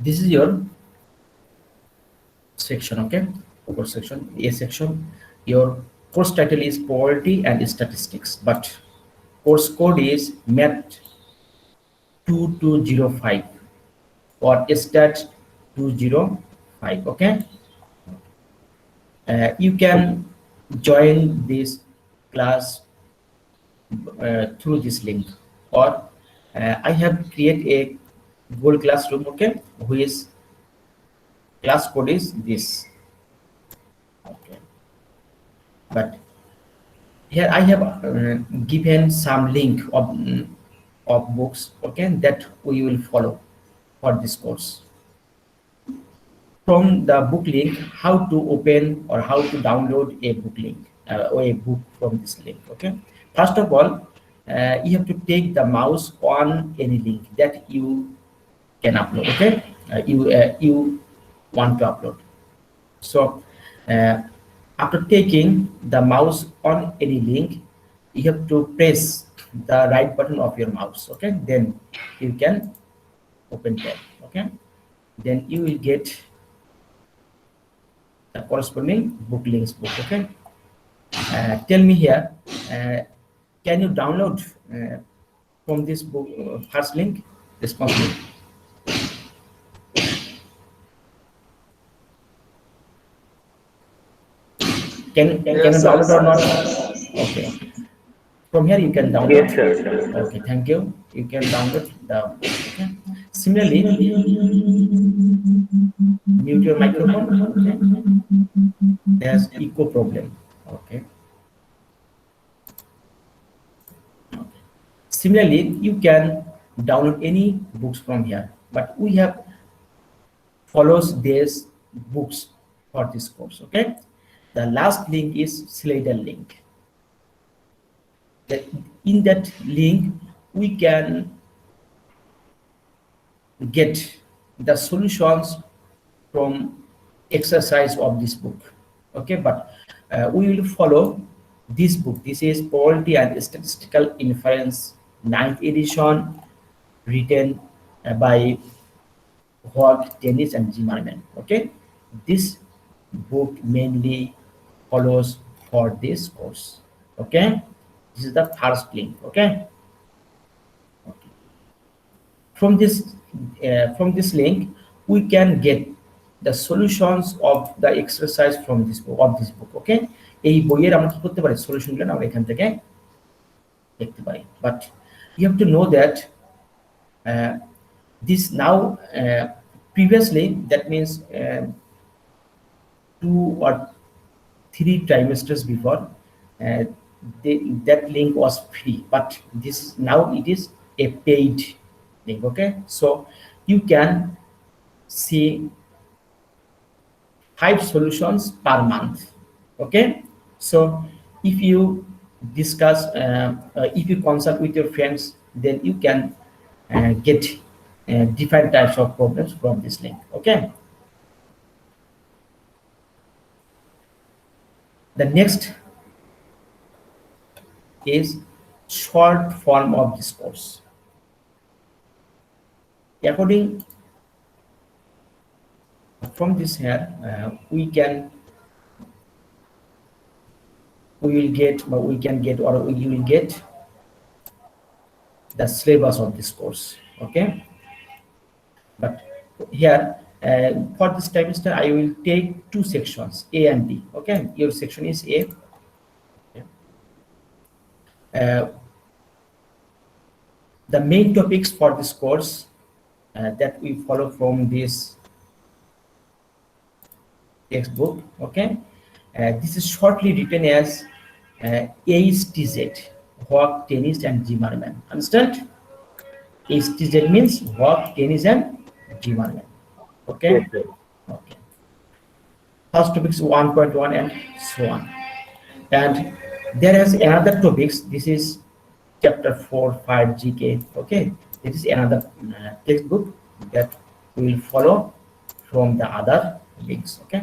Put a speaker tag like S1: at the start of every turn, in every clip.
S1: This is your section, okay? Course section, A section. Your course title is Poverty and Statistics, but course code is Math 2205 or Stat 205, okay? You can join this class through this link, or I have created a Google Classroom, okay, whose class code is this, okay. But here I have given some link of books, okay, that we will follow for this course. From the book link, how to open or how to download a book link or a book from this link, okay. First of all, you have to take the mouse on any link that you can upload, okay. You want to upload. So after taking the mouse on any link, you have to press the right button of your mouse, okay. Then you can open tab, okay. Then you will get the corresponding book links book, okay. Tell me here, can you download from this book first link, response link? Can you download or not? Okay. From here you can download.
S2: Yes, sir.
S1: Okay, thank you. You can download the. Okay. Similarly, mute your microphone. Okay. There's echo problem. Okay. Similarly, you can download any books from here, but we have follows these books for this course. Okay. The last link is Slider link. In that link, we can get the solutions from exercise of this book, okay. But we will follow this book. This is Poverty and Statistical Inference, 9th edition, written by Hogg, Dennis and Zimmerman, okay. This book mainly follows for this course, okay. This is the first link, okay. From this link, we can get the solutions of the exercise from this book okay. এই বইয়ের আমরা কি করতে পারি, সলিউশনগুলো আমরা এখান থেকে দেখতে পারি। But you have to know that this now previously, that means 2 or 3 trimesters before, that link was free, but this now it is a paid link, okay. So you can see 5 solutions per month, okay. So if you discuss, if you consult with your friends, then you can get different types of problems from this link, okay. The next is short form of discourse. According from this here, we will get the syllabus of this course, okay. But here for this trimester, I will take 2 sections, A and B, okay. Your section is A. The main topics for this course that we follow from this textbook, okay. This is shortly written as HTZ, Hogg, Dennis and Zimmerman. Understand? HTZ means Hogg, Dennis and Zimmerman, okay.
S2: Yes,
S1: okay. First topic is 1.1 and so on. And there is another topics. This is chapter 4, 5 GK, okay. This is another textbook that we will follow from the other links, okay.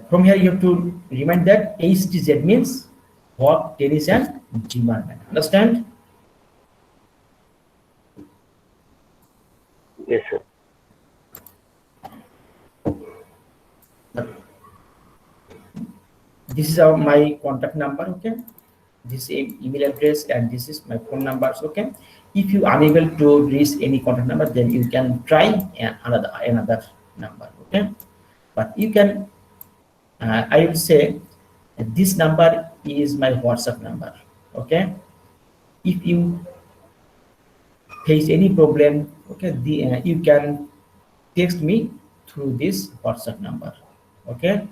S1: From here you have to remind that HTZ means Hogg, Dennis and Zimmerman. Understand?
S2: Yes, sir.
S1: This is our my contact number. Okay, this is email address and this is my phone numbers. Okay, if you unable to reach any contact number, then you can try another number. Okay, but you can I will say this number is my WhatsApp number. Okay, if you face any problem, okay, you can text me through this WhatsApp number. Okay,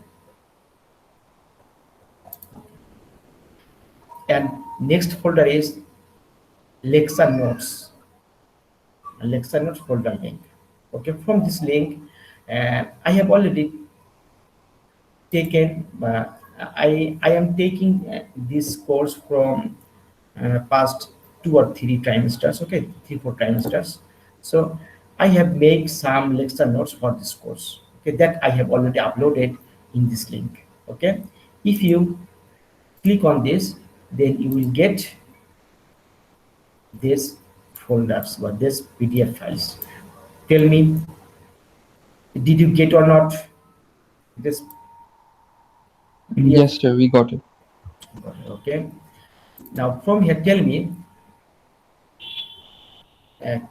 S1: and next folder is lecture notes. Lecture notes folder link. Okay, from this link, I have already taken. I am taking this course from past 2 or 3 trimesters. Okay, 3 4 trimesters. So I have made some lecture notes for this course. Okay, that I have already uploaded in this link. Okay, if you click on this, then you will get this folders or this PDF files. Tell me, did you get or not this PDF?
S3: Yes, sir, we got it.
S1: Okay. Now from here, tell me,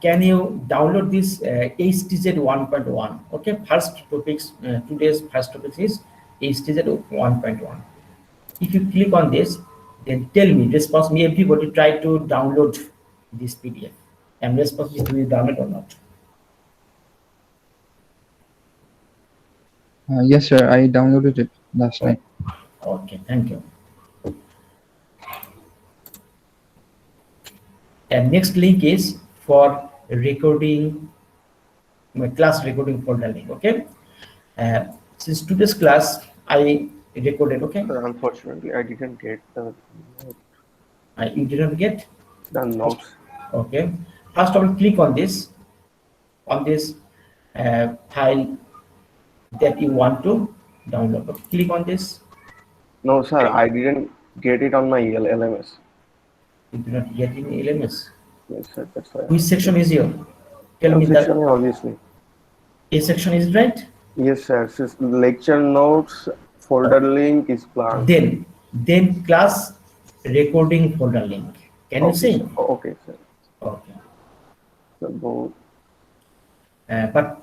S1: can you download this HTZ 1.1? Okay, first topics, today's first topic is HTZ 1.1. If you click on this, then tell me, response me, everybody try to download this PDF. And response me, do you download or not?
S3: Yes, sir, I downloaded it last night.
S1: Okay, thank you. And next link is for recording, my class recording folder link. Okay, since today's class I recorded. Okay,
S2: Sir, unfortunately, I didn't get
S1: you didn't get
S2: the notes.
S1: okay. First of all, click on this file that you want to download. Okay, click on this.
S2: No, sir, I didn't get it on my LMS.
S1: You do not get in LMS.
S2: Yes, sir, that's why.
S1: Which section is here? Tell me that
S2: Section A, obviously.
S1: A section is right.
S2: Yes, sir. Lecture notes folder link is blank.
S1: Then class recording folder link. Can you see?
S2: Sir. Okay, sir.
S1: Okay.
S2: So
S1: But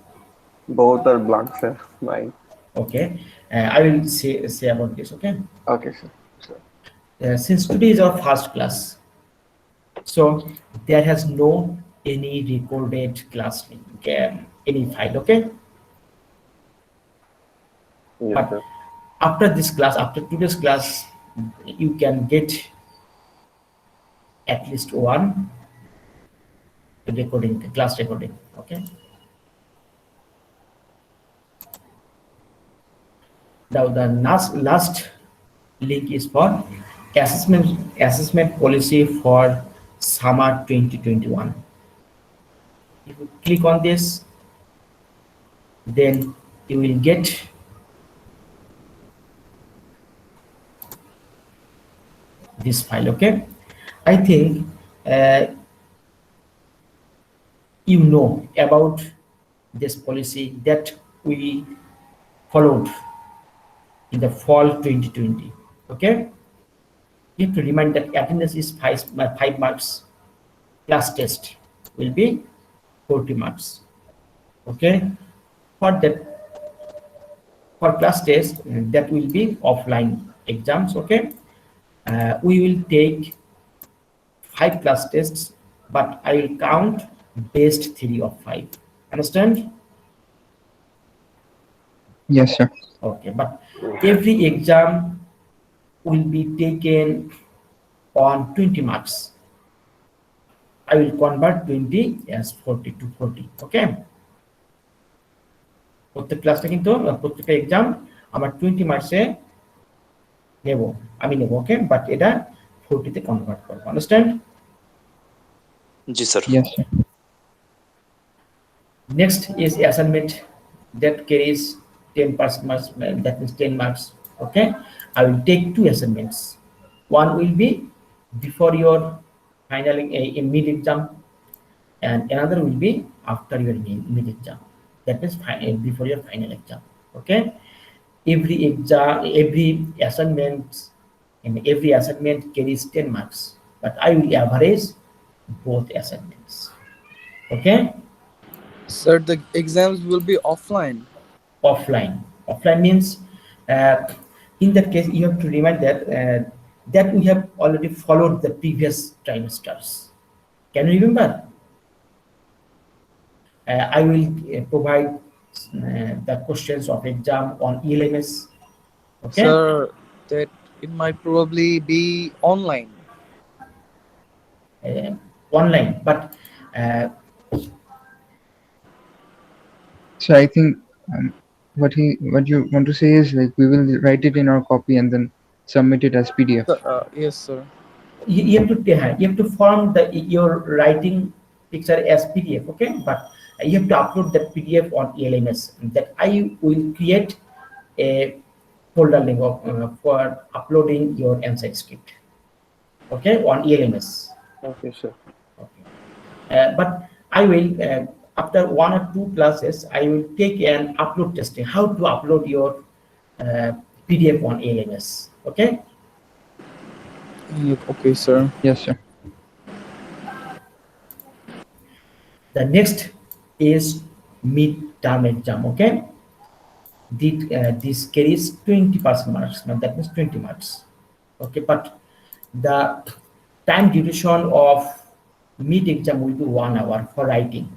S2: both are blank, sir. Mine.
S1: okay, I will say about this. Okay.
S2: Okay, sir.
S1: Since today is our first class, so there has no any recorded class link, any file. Okay.
S2: Yes,
S1: But
S2: sir.
S1: after this class, after today's class, you can get at least one recording, class recording. Okay. Now the last link is for assessment policy for summer 2021. If you click on this, then you will get this file. Okay, I think you know about this policy that we followed in the fall 2020. Okay, you have to remind that attendance is 5 marks, class test will be 40 marks. Okay, for that, for class test, that will be offline exams. Okay, we will take 5 class tests, but I will count best 3 of 5. Understand?
S3: Yes, sir.
S1: Okay, but every exam will be taken on 20 marks. I will convert 20 as 40 to 40. Okay, প্রত্যেক ক্লাসটা কিন্তু প্রত্যেকটা exam আমার 20 মার্কসে নেব, আমি নেব। ওকে, but এটা 40 তে কনভার্ট করব। Understand?
S4: G sir.
S3: Yes, sir.
S1: Next is assignment that carries 10% marks, that means 10 marks. Okay, I will take 2 assignments. One will be before your final a mid exam, and another will be after your mid exam. That means before your final exam. Okay. Every exam, every assignment, and every assignment carries 10 marks, but I will average both assignments. Okay.
S5: Sir, the exams will be offline.
S1: Offline means, uh, in that case you have to remind that we have already followed the previous trimesters. Can you remember? I will provide the questions of exam on ELMS. Okay.
S5: Sir, that it might probably be online.
S1: uh, Online, but uh,
S3: So I think what you want to say is like we will write it in our copy and then submit it as PDF.
S5: Yes, sir.
S1: you have to form the your writing picture as PDF. Okay, but you have to upload that PDF on ELMS. That I will create a folder link for uploading your answer script. Okay, on ELMS.
S2: Okay, sure.
S1: Okay. But I will, after one or two classes, I will take an upload testing, how to upload your uh, PDF on ALMS. Okay.
S5: Okay, sir.
S3: Yes, sir.
S1: The next is mid-term exam. Okay. This carries 20% marks. Now that means 20 marks. Okay. But the time duration of mid exam will be 1 hour for writing,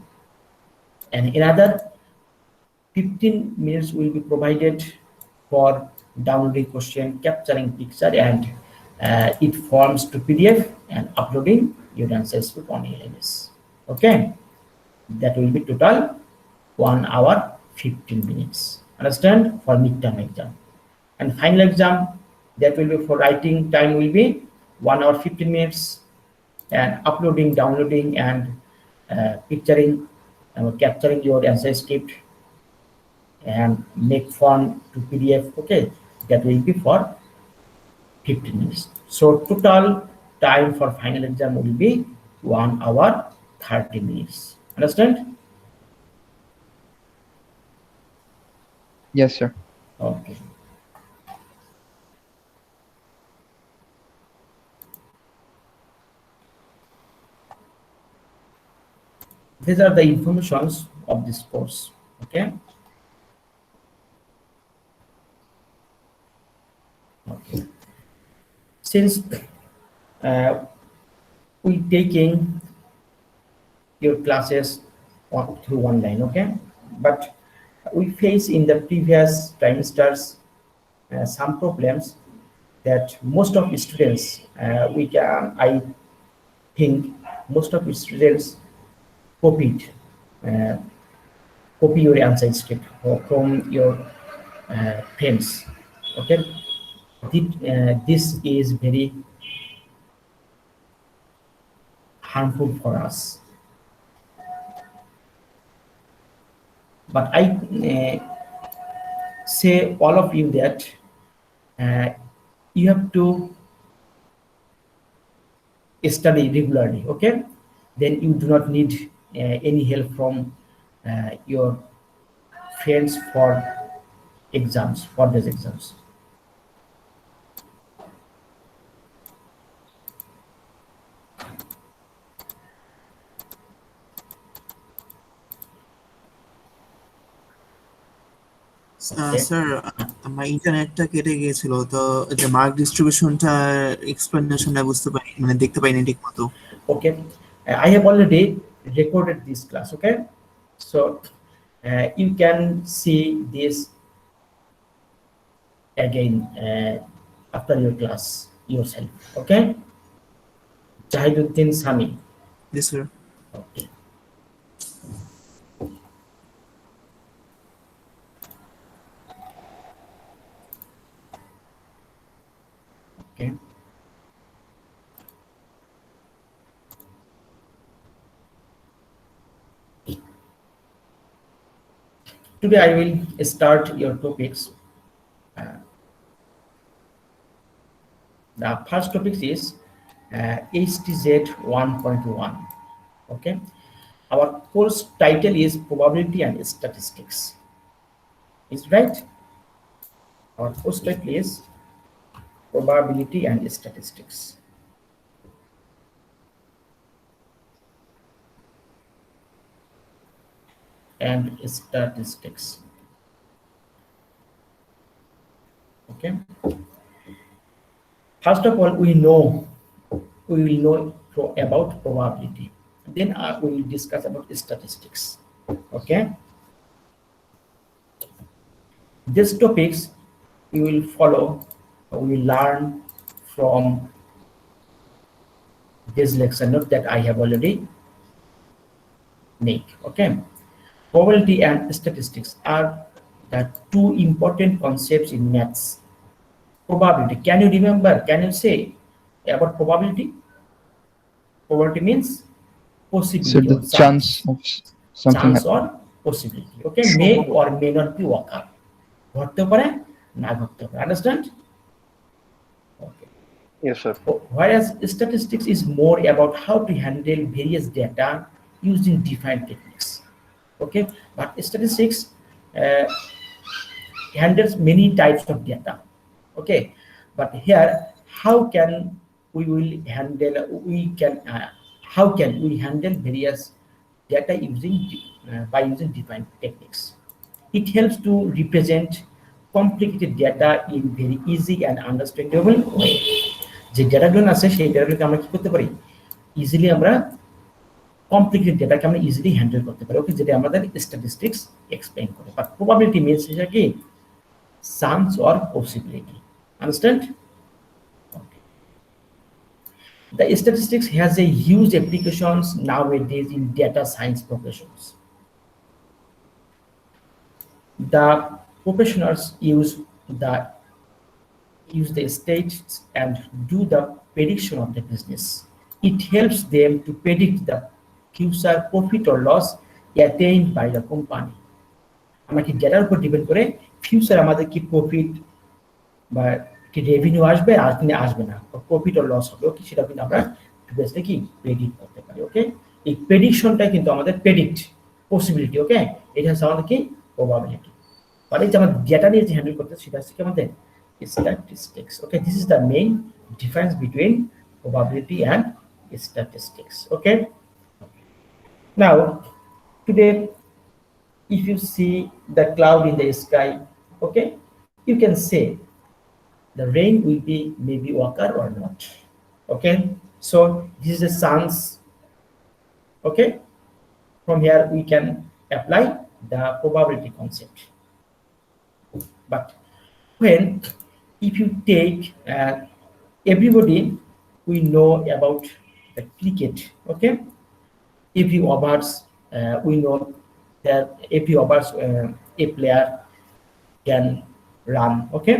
S1: and another 15 minutes will be provided for downloading question, capturing picture, and it forms to PDF and uploading your answers to on LMS. Okay, that will be total 1 hour 15 minutes. Understand, for midterm exam. And final exam, that will be for writing time will be 1 hour 15 minutes, and uploading, downloading, and picturing, capturing your answer script and make font to PDF. Okay, that will be for 15 minutes. So total time for final exam will be 1 hour 30 minutes. Understand?
S3: Yes, sir.
S1: Okay. These are the informations of this course. Okay. Okay. Since uh, we taking your classes through online, okay, but we face in the previous trimesters some problems that most of the students, we can, I think most of the students copied, uh, copy your answer script from your friends. Okay, this is very harmful for us. But I say all of you that uh, you have to study regularly. Okay, then you do not need any help from your friends for exams, for these exams. Okay.
S6: Sir আমার ইন্টারনেটটা কেটে গিয়েছিল তো যে mark ডিস্ট্রিবিউশনটা এক্সপ্লেনেশনটা বুঝতে পারি মানে দেখতে পাইনি ঠিক মতো
S1: Okay, I have already recorded this class. Okay, so you can see this again after your class yourself. Okay, Jahiduddin Sami.
S6: G sir
S1: Okay. Okay. Today I will start your topics. Uh, the first topic is HTZ 1.1. Okay, our course title is Probability and Statistics. Is right? Our course title is Probability and Statistics. And statistics. Okay. First of all, we will know about probability. Then we will discuss about statistics. Okay. These topics we will follow, we will learn from this lecture note that I have already made. Okay. Probability and statistics are the two important concepts in maths. Probability. Can you remember? Can you say about probability? Probability means
S3: So
S1: possibility
S3: the
S1: or
S3: chance
S1: chance.
S3: of something
S1: Chance
S3: happening.
S1: or possibility. Okay, may or may not be occur. ঘটতে পারে না ঘটতে পারে. Understand? Okay.
S2: Yes, sir.
S1: Whereas statistics is more about how to handle various data using defined techniques. Okay, but statistics uh, handles many types of data. Okay, but here how can we will handle how can we handle various data using by using defined techniques. It helps to represent complicated data in very easy and understandable way. যে ডেটাগুলো আছে সেই ডেটাগুলোকে আমরা কি করতে পারি, easily আমরা complicated ডেটাকে আমরা easily handle করতে পারি। ওকে, যেটা আমাদের স্ট্যাটিস্টিক্স এক্সপ্লেইন করে। বাট প্রবাবিলিটি মিন্স এটা কি, chance or possibility. Understand? Okay. The statistics has a huge applications nowadays in data science professions. The professionals use the states and do the prediction of the business. It helps them to predict the future profit or loss attained by the company. আমরা কি ডেটার উপর depend করে future আমাদের কি profit বা কি revenue আসবে আর কি আসবে না, প্রফিট ও লস হবে, ওকে, সেটা কিন্তু আমরা বেসিক্যালি কি প্রেডিক্ট করতে পারি। ওকে, এই প্রেডিকশনটা কিন্তু আমাদের প্রেডিক্ট পসিবিলিটি। ওকে, এটা হচ্ছে আমাদের কি প্রবাবিলিটি। মানে যে আমরা ডেটা নিয়ে যে হ্যান্ডেল করতে সেটা হচ্ছে কি আমাদের statistics. Okay, this is the main difference between probability and statistics. Okay, now today if you see the cloud in the sky, okay, you can say the rain will be maybe occur or not. Okay, so this is the chance. Okay, from here we can apply the probability concept. But when if you take everybody we know about the cricket. Okay, every overs we know that every overs a player can run. Okay,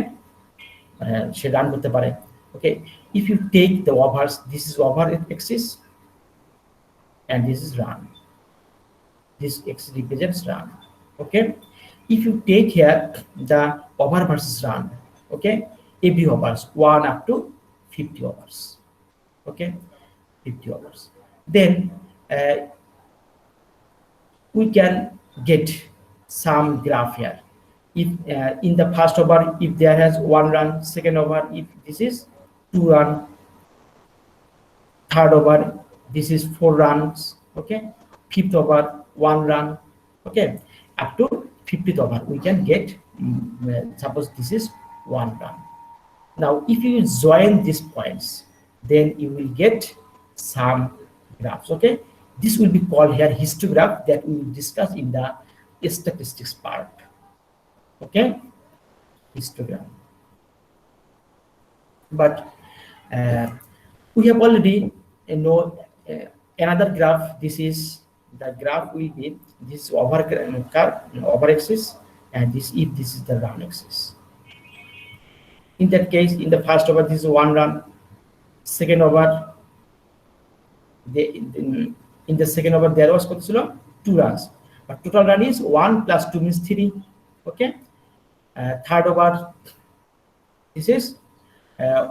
S1: she run করতে পারে। Okay, if you take the overs, this is over axis and this is run, this x represents run. Okay, if you take here the over versus run, okay, every overs 1 up to 50 overs. Okay, 50 overs, then we can get some graph here. If in the first over if there has 1 run, second over if this is 2 run, third over this is 4 runs. Okay, fifth over 1 run. Okay, up to 50th over we can get suppose this is 1 run. Now if you join these points then you will get some graphs. Okay, this will be called here histograph that we will discuss in the statistics part. Okay, histogram. But we have already know another graph. This is the graph will be this over curve, over axis, and this if this is the run axis. In that case, in the first over this is 1 run, second over in the second over there was 2 runs, but total run is 1 plus 2 means 3. Okay, third over this is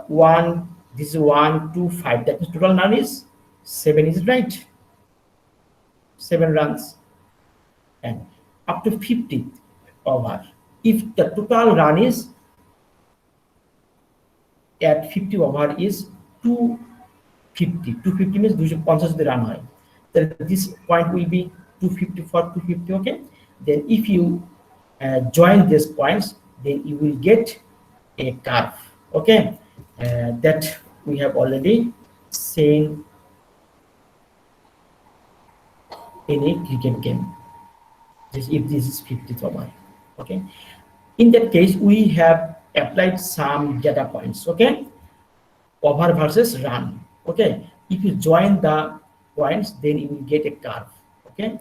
S1: 1 This is 1, 2, 5. That means total run is 7. Is it right? 7 runs. And up to 50th over. If the total run is at 50 over is 250. 250 means 250 the run high. Then this point will be 250 for 250. Okay. Then if you join these points, then you will get a curve. Okay. That we have already seen in a cricket game. If this is 50th over. Okay. In that case, we have applied some data points. Okay. Over versus run. Okay. If you join the points, then you will get a curve. Okay.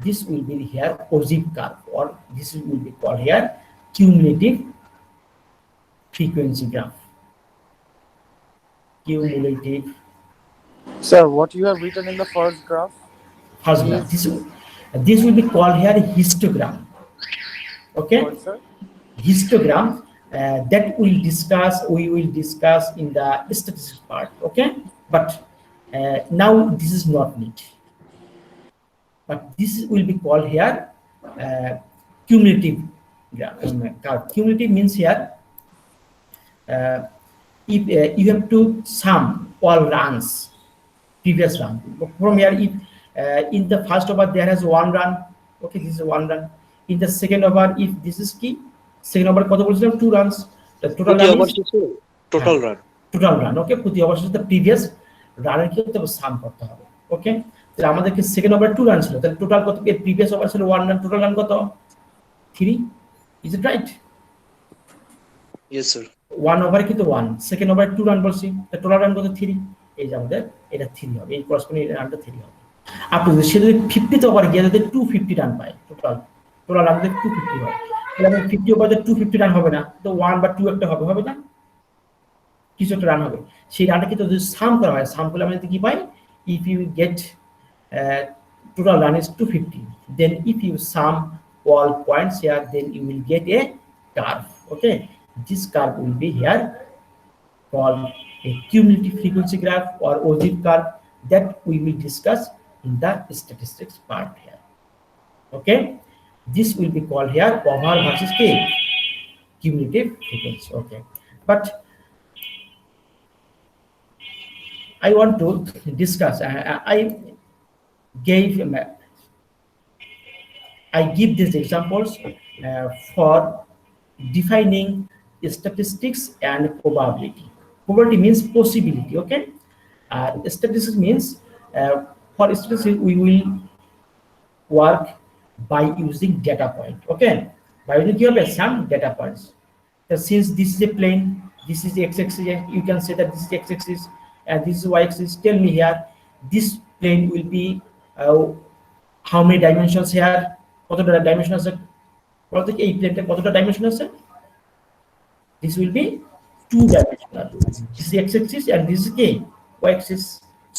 S1: This will be here positive curve, or this will be called here cumulative frequency graph. Cumulative
S5: Sir, what you have written in the first graph
S1: first graph. This will be called here histogram. Okay.
S5: what, sir?
S1: Histogram that we will discuss in the statistics part. Okay. But now this is not neat. But this will be called here cumulative graph. Cumulative means here if you have to sum all runs, previous run. From here, if in the first over there has 1 run, okay, this is 1 run. In the second over, if this is key, second over কত বলছিলাম 2 runs. The total run is
S4: total run.
S1: Total run. Okay, প্রতি over শেষে the previous রানের কি করতে হবে সাম করতে হবে। ওকে, তাহলে আমাদেরকে সেকেন্ড ওভার 2 রান ছিল, তাহলে টোটাল কত? এর প্রিভিয়াস ওভার ছিল 1 রান, টোটাল রান কত? 3. Is it right?
S4: Yes, sir.
S1: 1 over কিন্তু 1, সেকেন্ড ওভার 2 রান বলছি, তাহলে টোটাল রান কত? 3. এই যে আমাদের এটা 3 হবে, এই করসপন্ডিং রানটা 3 হবে। আপনি সে যদি 50th ওভার গিয়ে যদি 250 রান পায়, টোটাল রান যদি 250 হয়, তাহলে আমাদের 50 ওভারে 250 রান হবে না, তো 1 বা 2 একটা হবে না, কিছু একটা রান হবে। সেই রানটা কিন্তু যদি সাম করা হয়, সাম করলে আমরা কি পাই? If you get total run is 250, then if you sum all points here, then you will get a curve. Okay, this curve will be here called a cumulative frequency graph or OGIF curve that we will discuss in the statistics part here. Okay, this will be called here over versus k, cumulative frequency. Okay, but I want to discuss. I give these examples for defining statistics and probability. Probability means possibility. Okay, statistics means for statistics we will work by using data point. Okay, by using some data points. Since this is a plane, this is the x-axis, you can say that this is x-axis and this is y-axis. Tell me here, this plane will be how many dimensions here? কতটা dimension আছে? বলতে কি এই প্লেনটা কতটা dimension আছে? This will be 2-dimensional. This is x-axis and this is y-axis.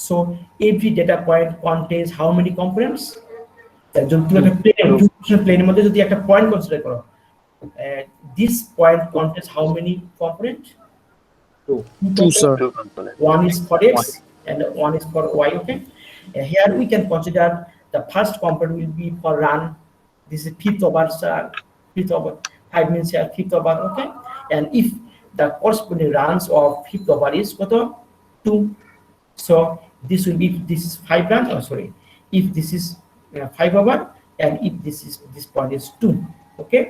S1: So every data point contains how many components? যদি তুমি একটা প্লেনের মধ্যে যদি একটা পয়েন্ট কনসিডার করো, this point contains how many components?
S5: 2, sir.
S2: 2 components.
S1: One is for x and one is for y. Okay, here we can consider the first component will be for run. This is 5th over, 5th over. 5 means here 5th over. Okay, and if the corresponding runs of 5th over is 2, so this will be, this is 5 runs. Oh, sorry, if this is 5 over and if this point is 2, okay,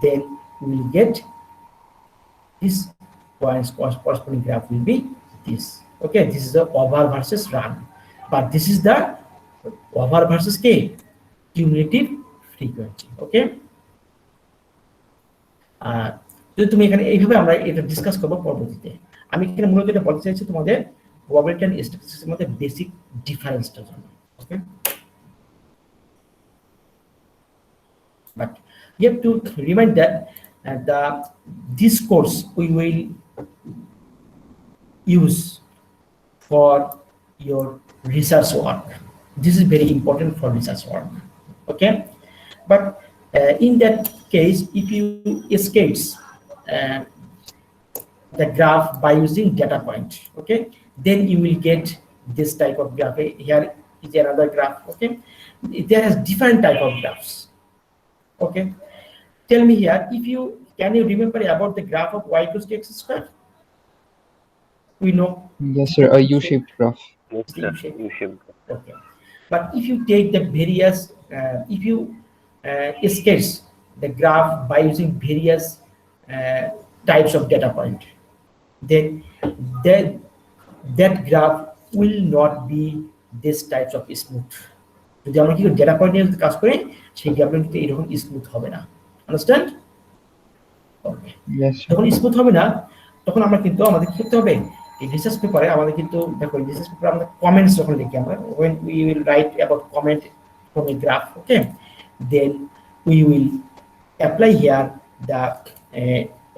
S1: then we will get this points corresponding graph will be this. Okay, this is the over versus run, but this is the over versus k, cumulative frequency. Okay, যদি তুমি এখানে এইভাবে আমরা এটা discuss করব পরবর্তীতে। আমি এখানে মূলত এটা বলতে চাইছি তোমাদের প্রবাবিলিটি এন্ড স্ট্যাটিস্টিক্সের মধ্যে বেসিক ডিফারেন্সটা জন্য। ওকে, but you have to remind that this course we will use for your research work. This is very important for research work. Okay, but in that case, if you escapes the graph by using data point. Okay, then you will get this type of graph. Here is another graph. Okay, there is different type of graphs. Okay, tell me here, if you can you remember about the graph of y equals to x square? We know
S3: Yes, sir. A U-shaped graph.
S2: Yes,
S1: it's the
S2: sir.
S1: U shape.
S2: You should.
S1: Okay, but if you take the various, if you sketch the graph by using various uh, types of data point, then that that graph will not be this types of smooth. যদি আমরা কি data point নিয়ে যদি কাজ করি সেই গ্রাফটা কিন্তু এরকম স্মুথ হবে না। আন্ডারস্ট্যান্ড? ওকে,
S3: Yes, sir.
S1: যখন স্মুথ হবে না তখন আমরা কিন্তু আমাদের কি করতে হবে, এই রিসার্চ পেপারে আমাদের কিন্তু দেখো রিসার্চ পেপারে আমাদের কমেন্টস যখন লিখি আমরা, when we will write about comment from a graph, okay, then we will apply here the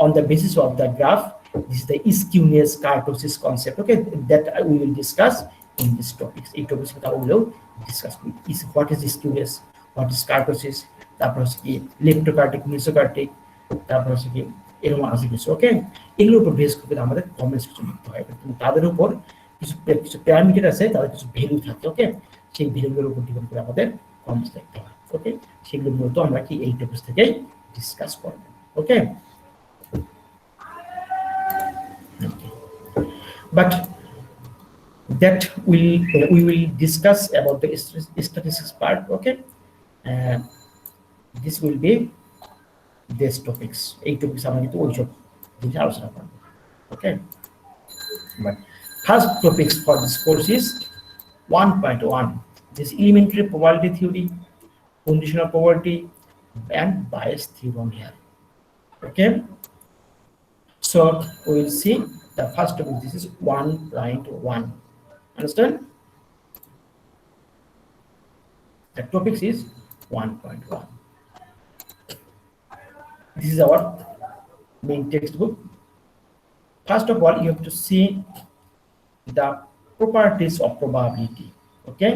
S1: on the basis of the graph, this is the skewness kurtosis concept, okay, that we will discuss in this topics. এই topics কথা হলো discuss করি, is what is skewness, what is kurtosis, তারপর হচ্ছে কি leptokurtic mesokurtic, তারপর হচ্ছে কি এরকম আছে কিছু। ওকে, এগুলোর উপর বেস করে আমাদের কমেন্টস কিছু লিখতে হয়, কিন্তু তাদের উপর কিছু কিছু প্যারামিটার আছে, তাদের কিছু ভ্যালু থাকে। ওকে, সেই ভ্যালুগুলোর উপর ডিপেন্ড করে আমাদের কমেন্টস লিখতে হয়। ওকে, সেগুলো মূলত আমরা কি এই টপিকস থেকেই ডিসকাস করব। ওকে, but that we will discuss about the statistics part. Okay, this will be this topics, এই টপিকস আমরা কিন্তু ওইসব জিনিস আলোচনা করব। ওকে, but first topics for this course is 1.1, this elementary probability theory, conditional probability and bias theorem here. Okay, so we will see the first topic, this is 1.1. Understand? The topics is 1.1. This is our main textbook. First of all, you have to see the properties of probability. Okay,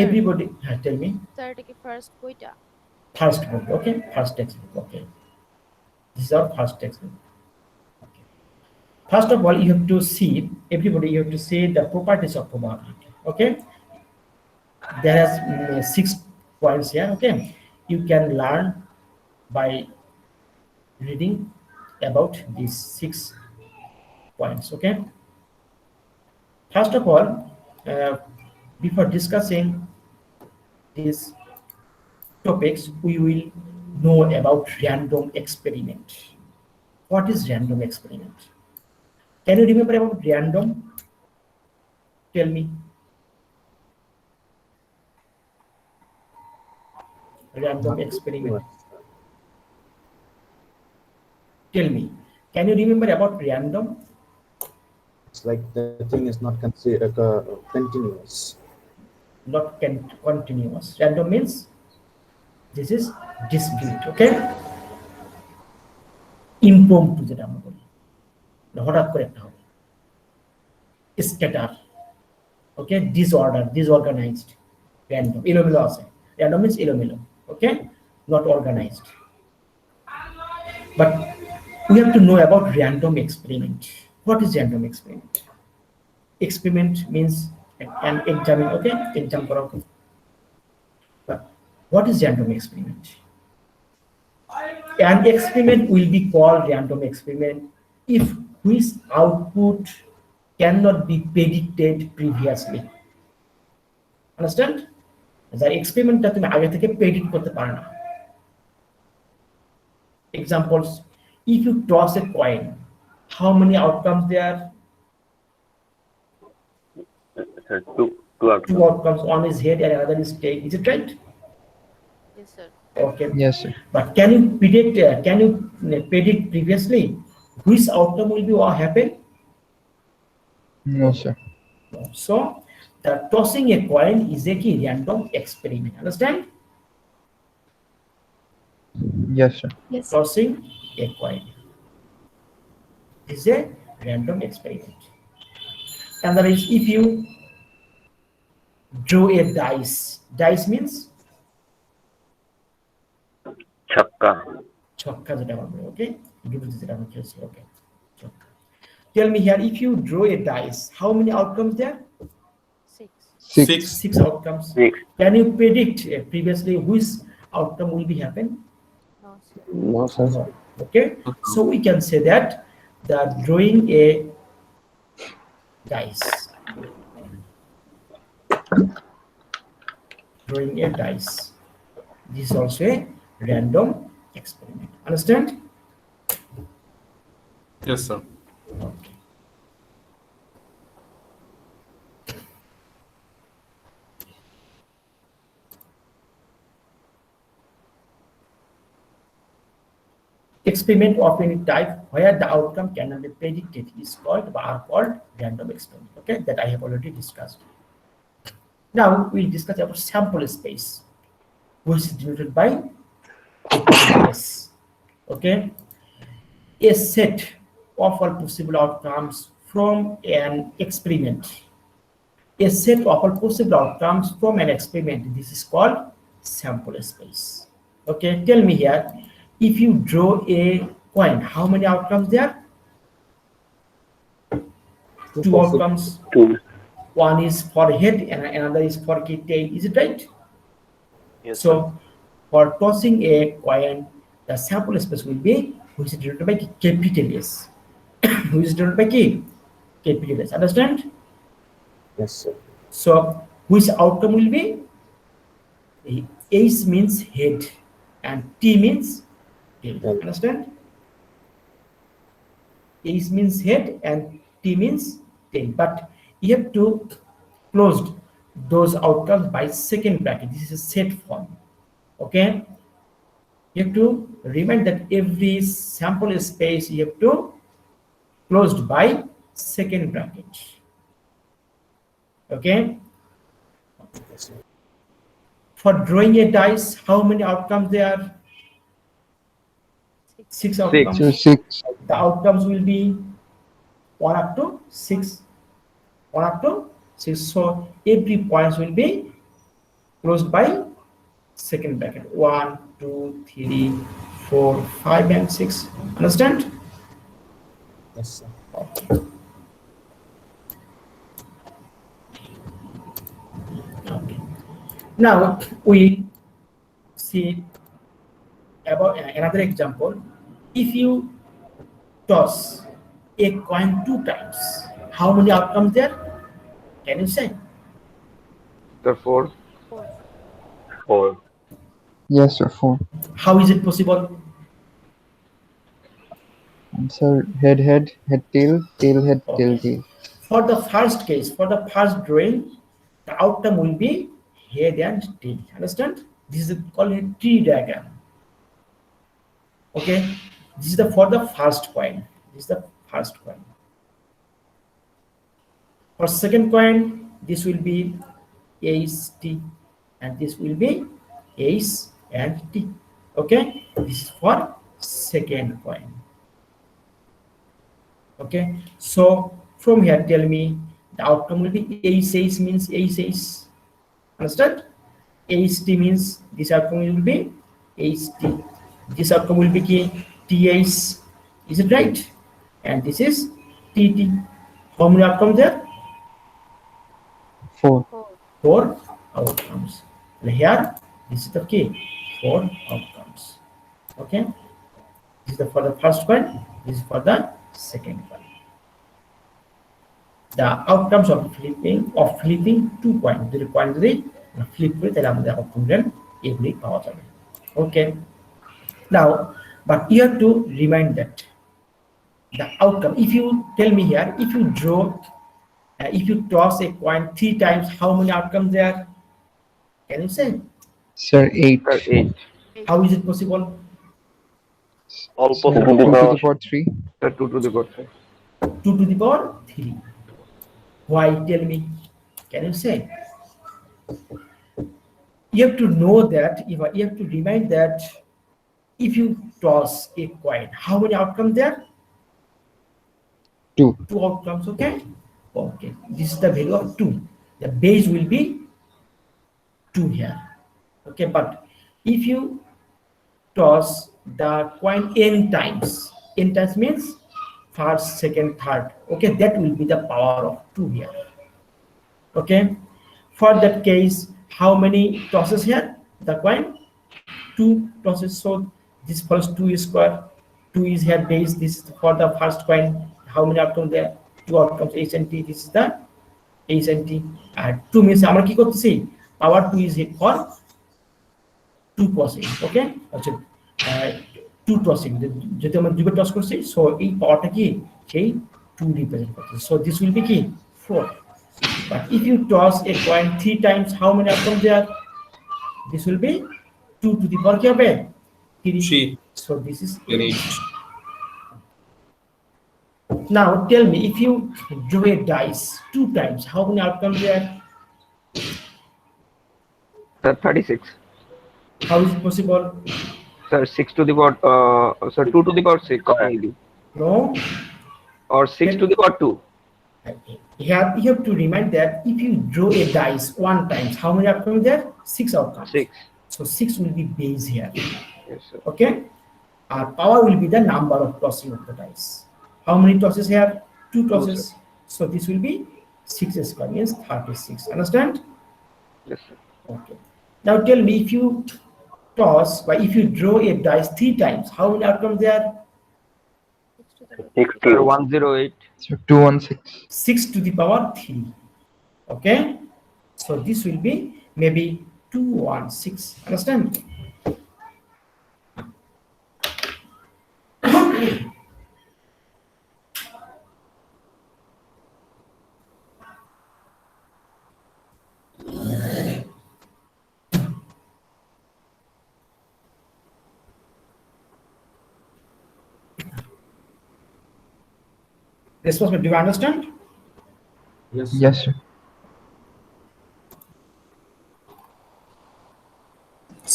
S1: everybody tell me
S7: sir এটা কি first বইটা?
S1: first book. Okay, first textbook. Okay, this is our first textbook. Okay. First of all, you have to see, everybody, you have to see the properties of probability. Okay, there is 6 points here. Okay, you can learn by reading about these 6 points. Okay, first of all, before discussing these topics, we will know about random experiment. What is random experiment? Can you remember about random? Tell me. Random experiment. Tell me. Can you remember about random?
S8: It's like the thing is not continuous.
S1: Not continuous. Random means this is discrete. Okay, impromptu যেটা আমরা বলি, হঠাৎ করে একটা হবে। Scatter. Okay, disorganized. Random, এলোমেলো আছে। Random means এলোমেলো. Okay, not organized. But we have to know about random experiment. What is random experiment? Experiment means an examine. Okay, exam করা। But what is random experiment? An experiment will be called random experiment if whose output cannot be predicted previously. Understand? The experiment টা তুমি আগে থেকে predict করতে পারো না। Examples: if you toss a coin, how many outcomes there?
S2: Sir, two outcomes.
S1: 2 outcomes. One is head and another is tail. Is it right?
S7: Yes, sir.
S1: Okay.
S3: Yes, sir.
S1: But can you predict previously which outcome will be or happen?
S3: No, sir.
S1: So the tossing a coin is a key random experiment. Understand?
S3: Yes, sir.
S7: Yes.
S1: Tossing a coin is a random experiment. And that is if you draw a dice. Dice means
S2: ছক্কা।
S1: ছক্কা যেটা আমরা বলি। ওকে, ludo যেটা আমরা খেলছি। ওকে, ছক্কা। Tell me here, if you draw a dice, how many outcomes there?
S7: 6.
S3: 6.
S1: 6 outcomes.
S2: 6.
S1: Can you predict previously which outcome will be happen?
S7: No, sir.
S2: No, sir.
S1: No. Okay. So we can say that the drawing a dice. Drawing a dice. This is also a random experiment. Understand?
S9: Yes, sir.
S1: Okay. Experiment of any type where the outcome cannot be predicted is called random experiment. Okay, that I have already discussed. Now we'll discuss about sample space, which is denoted by S. Okay, a set of all possible outcomes from an experiment. A set of all possible outcomes from an experiment. This is called sample space. Okay, tell me here, if you draw a coin, how many outcomes there? Two outcomes.
S2: 2.
S1: One is for head and another is for tail. Is it right?
S4: Yes, sir.
S1: So for tossing a coin, the sample space will be which is denoted by capital S. Which is denoted by capital S. Understand?
S8: Yes, sir.
S1: So which outcome will be? H means head and T means tail.
S8: Tail.
S1: Understand? H means head and T means tail. But you have to close those outcomes by second bracket. This is a set form. Okay? You have to remind that every sample space you have to closed by second bracket. Okay?
S8: Yes, sir.
S1: For drawing a dice, how many outcomes there are? 6 outcomes.
S3: So 6.
S1: The outcomes will be 1 up to 6. 1 up to 6. So every points will be closed by second bracket. 1, 2, 3, 4, 5, and 6. Understand?
S8: Yes, sir.
S1: Okay. Now we see about another example. If you toss a coin 2 times, how many outcomes there? Can you say?
S2: The 4.
S7: 4.
S2: 4.
S3: Yes, sir. 4.
S1: How is it possible?
S3: Answer: head, head, head, tail, tail, head, tail,
S1: Okay.
S3: tail.
S1: For the first case, for the first drawing, the outcome will be head and tail. Understand? This is called a tree diagram. Okay, this is for the first coin. This is the first coin. For second coin, this will be Ace T, and this will be Ace and T. Okay, this is for second coin. Okay, so from here, tell me the outcome will be Ace Ace means Ace Ace. Understand? Ace T means this outcome will be Ace T. This outcome will be T Ace. Is it right? And this is T T. How many outcomes there?
S3: 4.
S7: 4.
S1: 4 outcomes. And here, this is the key. 4 outcomes. Okay. This is for the first one. This is for the second one. The outcomes of flipping 2 coins. The coin যদি flip করে তাহলে আমাদের outcome এগুলি পাওয়া যাবে. Okay. Now, but you have to remind that the outcome. If you tell me here, if you draw, if you toss a coin 3 times, how many outcomes there? Can you say?
S3: Sir, 8.
S2: 8.
S1: How is it possible?
S4: All
S3: Sir,
S4: possible.
S3: 2 to the power 3.
S2: 2 to the power 3.
S1: 2 to the power 3. Why? Tell me. Can you say? You have to know that, you have to remind that if you toss a coin, how many outcomes there?
S3: 2.
S1: 2 outcomes. Okay. Okay. This is the value of 2. The base will be 2 here. Okay. But if you toss the coin n times means first, second, third. Okay, that will be the power of 2 here. Okay, for that case, how many tosses here? The coin, 2 tosses. So this follows 2 square. 2 is here base. This is for the first coin. How many outcomes there? 2 outcomes H and T. This is the H and T. And 2 means আমরা কি করতেছি? Power 2 is for 2 tossing. Okay, আচ্ছা 2 tossing. যদি আমরা দুইবার toss করছি, so এই পাওয়ারটা কি সেই 2 রিপ্রেজেন্ট করতেছে। So this will be কি 4. But if you toss a coin 3 times, how many outcomes there? This will be 2 to the power কি হবে? 3. So this is 8. Now tell me, if you draw a dice 2 times, how many outcomes there?
S9: 36.
S1: How is it possible?
S9: Sir, 6 to the power, sir, 2 to the power 6, maybe.
S1: No.
S9: Or 6 to the power 2.
S1: You have to remind that if you draw a dice 1 times, how many outcomes there? 6 outcomes.
S9: 6.
S1: So 6 will be base here.
S9: Yes, sir.
S1: Okay. Our power will be the number of tossing of the dice. How many tosses here? 2 tosses. So this will be 6 square means 36. Understand?
S9: Yes, sir.
S1: Okay. Now tell me, if you toss, but if you draw a dice 3 times, how many outcomes there?
S7: 6 to the
S9: Sir, 108.
S3: So 216.
S1: 6 to the power 3. Okay. So this will be maybe 216. Understand? This was, do you understand?
S8: Yes.
S3: Yes, sir.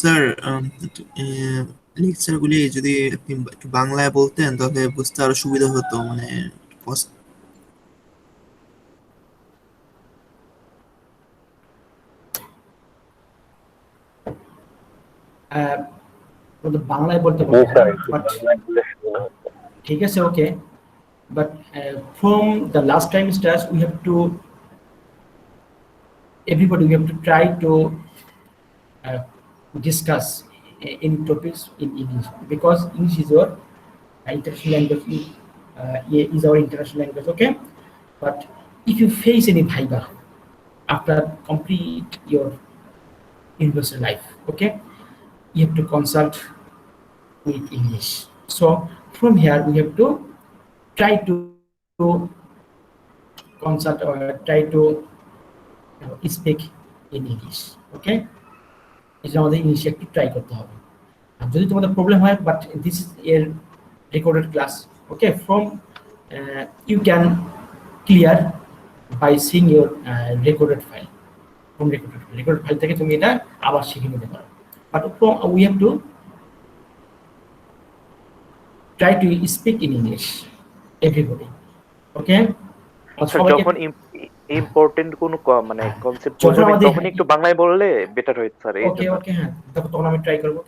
S6: Sir লেকচারগুলি যদি আপনি একটু বাংলায় বলতেন তাহলে বুঝতে আরো সুবিধা হতো, মানে
S1: বাংলায় বলতে but ঠিক আছে, okay, but from the last time stars we have to everybody we have to try to discuss any topics in English, because English is our international language, is our international language. Okay, but if you face any viva after complete your university life, okay, you have to consult with English. So from here we have to try to consult or try to speak in English. Okay, এই যে আমাদের ইংলিশে একটু try করতে হবে। আর যদি তোমাদের problem হয়, but this is a recorded class, okay, from you can clear by using your recorded file. From recorded file থেকে তুমি এটা আবার শিখে নিতে পারো, but we have to try to speak in English, everybody. Okay,
S4: আচ্ছা, যখন ইম্পর্টেন্ট কোন মানে কনসেপ্ট
S1: যখন
S4: বুঝাবেন
S1: আমাদের-
S4: তখন একটু বাংলায় বললে বেটার হয় স্যার। এই
S1: ওকে
S4: জন্য
S1: ওকে, হ্যাঁ, তখন আমি ট্রাই করবো,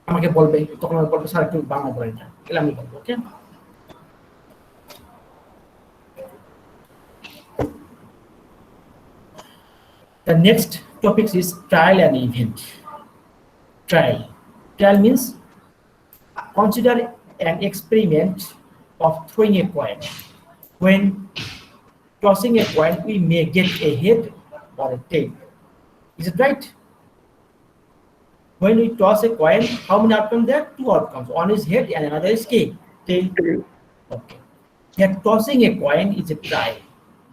S1: আমাকে বলবে, তখন আমি বলবো স্যার একটু বাংলা বলেন না, তাহলে আমি বলবো। ওকে, the next topic is trial and event. Trial means consider an experiment of throwing a coin. When tossing a coin, we may get a head or a tail. Is it right? When we toss a coin, how many outcomes there? 2 outcomes. One is head and another is tail. Okay. Here tossing a coin is a trial.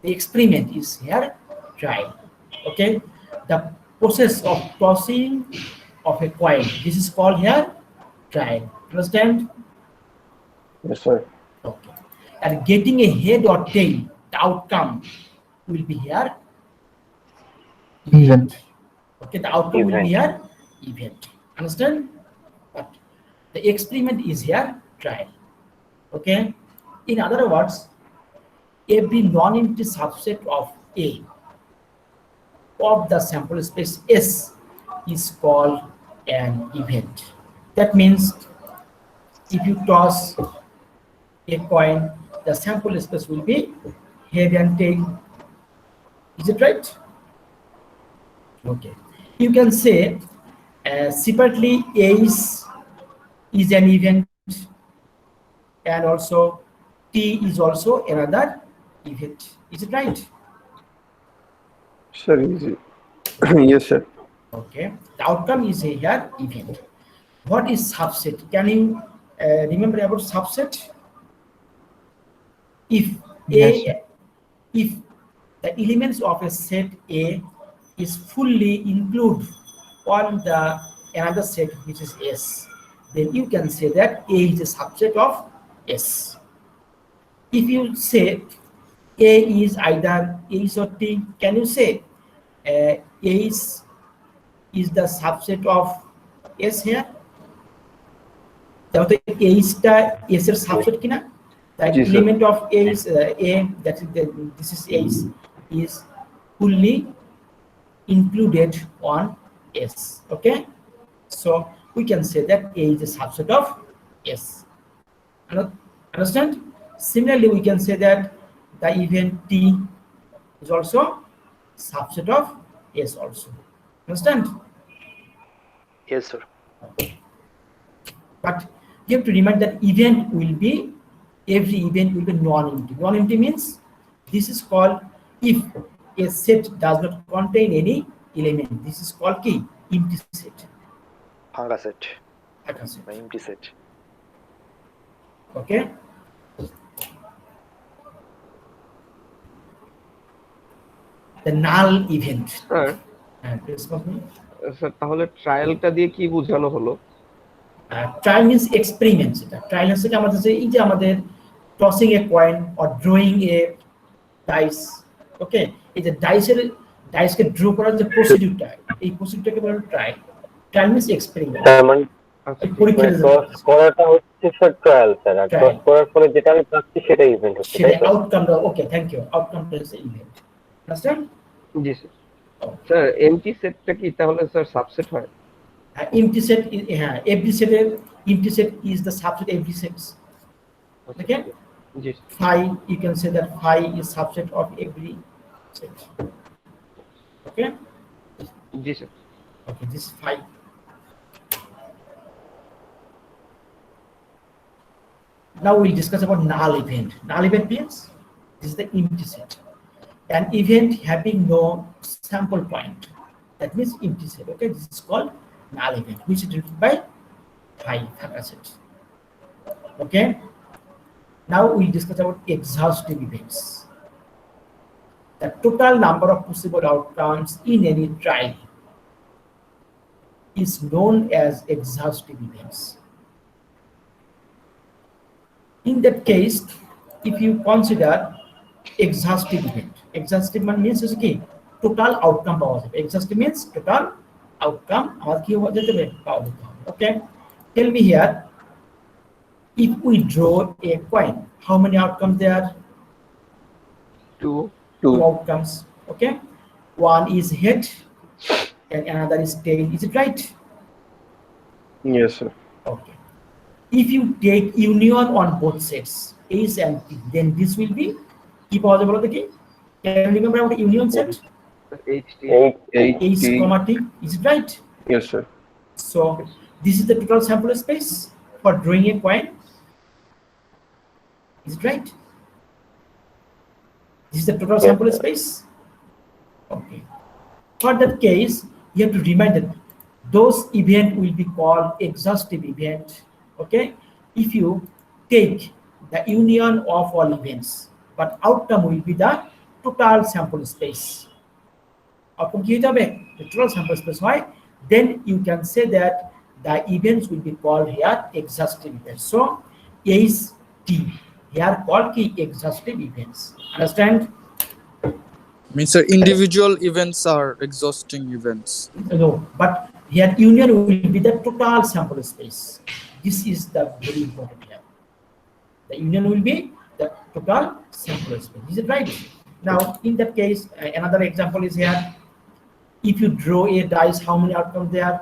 S1: The experiment is here trial. Okay. The process of tossing of a coin, this is called here trial. Understand?
S2: Yes, sir.
S1: Okay. And getting a head or tail, the outcome will be here
S3: Event.
S1: Okay, the outcome will be here event. Understand? But the experiment is here trial. Okay. In other words, every non-empty subset of A of the sample space S is called an event. That means if you toss a coin, the sample space will be head and tail. Is it right? Okay. You can say separately is an event, and also T is also another event. Is it right?
S2: Sir, easy. Yes, sir.
S1: Okay. The outcome is a here event. What is subset? Can you remember about subset? If
S3: Yes, sir.
S1: A, if the elements of a set A is fully include on the another set which is S, then you can say that A is a subset of S. If you say A is either A or T, can you say A is the subset of S here? তাহলে Hটা S এর subset কিনা? The
S2: Yes, sir.
S1: element of A is A, that is this is H, is fully included on S. Okay, so we can say that A is a subset of S. Understand? Similarly, we can say that the event T is also subset of S also. Understand?
S4: Yes, sir.
S1: But you have to remember that event will be, every event will be non-empty. Non-empty means this is called, if a set does not contain any element, this is called key empty set.
S4: ফাঙ্গা set
S1: ফাঁকা set.
S4: বা empty set.
S1: Okay. The null event.
S9: Sir
S1: Excuse me.
S9: Sir তাহলে ট্রায়ালটা দিয়ে কি বোঝানো হলো?
S1: Trial means experiments. Trial হচ্ছে কি আমাদের এই যে আমাদের tossing a coin or drawing a dice. Okay, এই যে ডাইসকে ড্র করার যে প্রসিডিউরটা, এই প্রসিডিউরটাকে বলা হয় ট্রায়াল। Trial means experiment.
S7: তার মানে
S9: আচ্ছা,
S1: পরীক্ষা
S7: ক্রস করাটা হচ্ছে স্যার ট্রায়াল স্যার, আর ক্রস করার ফলে যেটা আমি পাচ্ছি সেটা ইভেন্ট হচ্ছে,
S1: সেটা
S7: তাই তো?
S1: আউটকামটা, ওকে থ্যাংক ইউ, আউটকামটা হচ্ছে ইভেন্ট। আন্ডারস্ট্যান্ড?
S9: জি স্যার। স্যার এমটি সেটটা কি তাহলে স্যার সাবসেট হয়?
S1: Empty set, হ্যাঁ, every set empty set is the subset every sets. Okay,
S9: G
S1: phi, you can say that phi is subset of every set. Okay,
S9: G sir.
S1: okay, this is phi. Now we'll discuss about null event. Null event means this is the empty set. An event having no sample point, that means empty set. Okay, this is called null event, which is written by phi set. Okay, now we'll discuss about exhaustive events. The total number of possible outcomes in any trial is known as exhaustive events. In that case, if you consider exhaustive event, exhaustive means is কি total outcome পাওয়া যাবে। exhaustive means total outcome আমার কি হওয়া যেতে হবে, পাওয়া যেতে হবে। Okay, tell me here, if we draw a coin, how many outcomes there are?
S9: Two.
S1: Two outcomes. Okay, one is head and another is tail. Is it right?
S2: Yes, sir.
S1: Okay. If you take union on both sets, A's and T, then this will be কি পাওয়া যাবে বলতে কি? Can you remember about union set?
S9: HT.
S1: A's comma T. Is it right?
S2: Yes, sir.
S1: So this is the total sample space for drawing a coin. Is it right? This is the total sample space. Okay. For that case, you have to remind that those event will be called exhaustive event. Okay, if you take the union of all events, but outcome will be the total sample space. Outcome কি হতে হবে? The total sample space. Why? Then you can say that the events will be called here exhaustive events. So is T here called key exhaustive events. Understand?
S5: Means sir, individual events are exhausting events.
S1: No, but here union will be the total sample space. This is the very important here. The union will be the total sample space. Is it right? Now, in that case, another example is here. If you draw a dice, how many outcomes there are?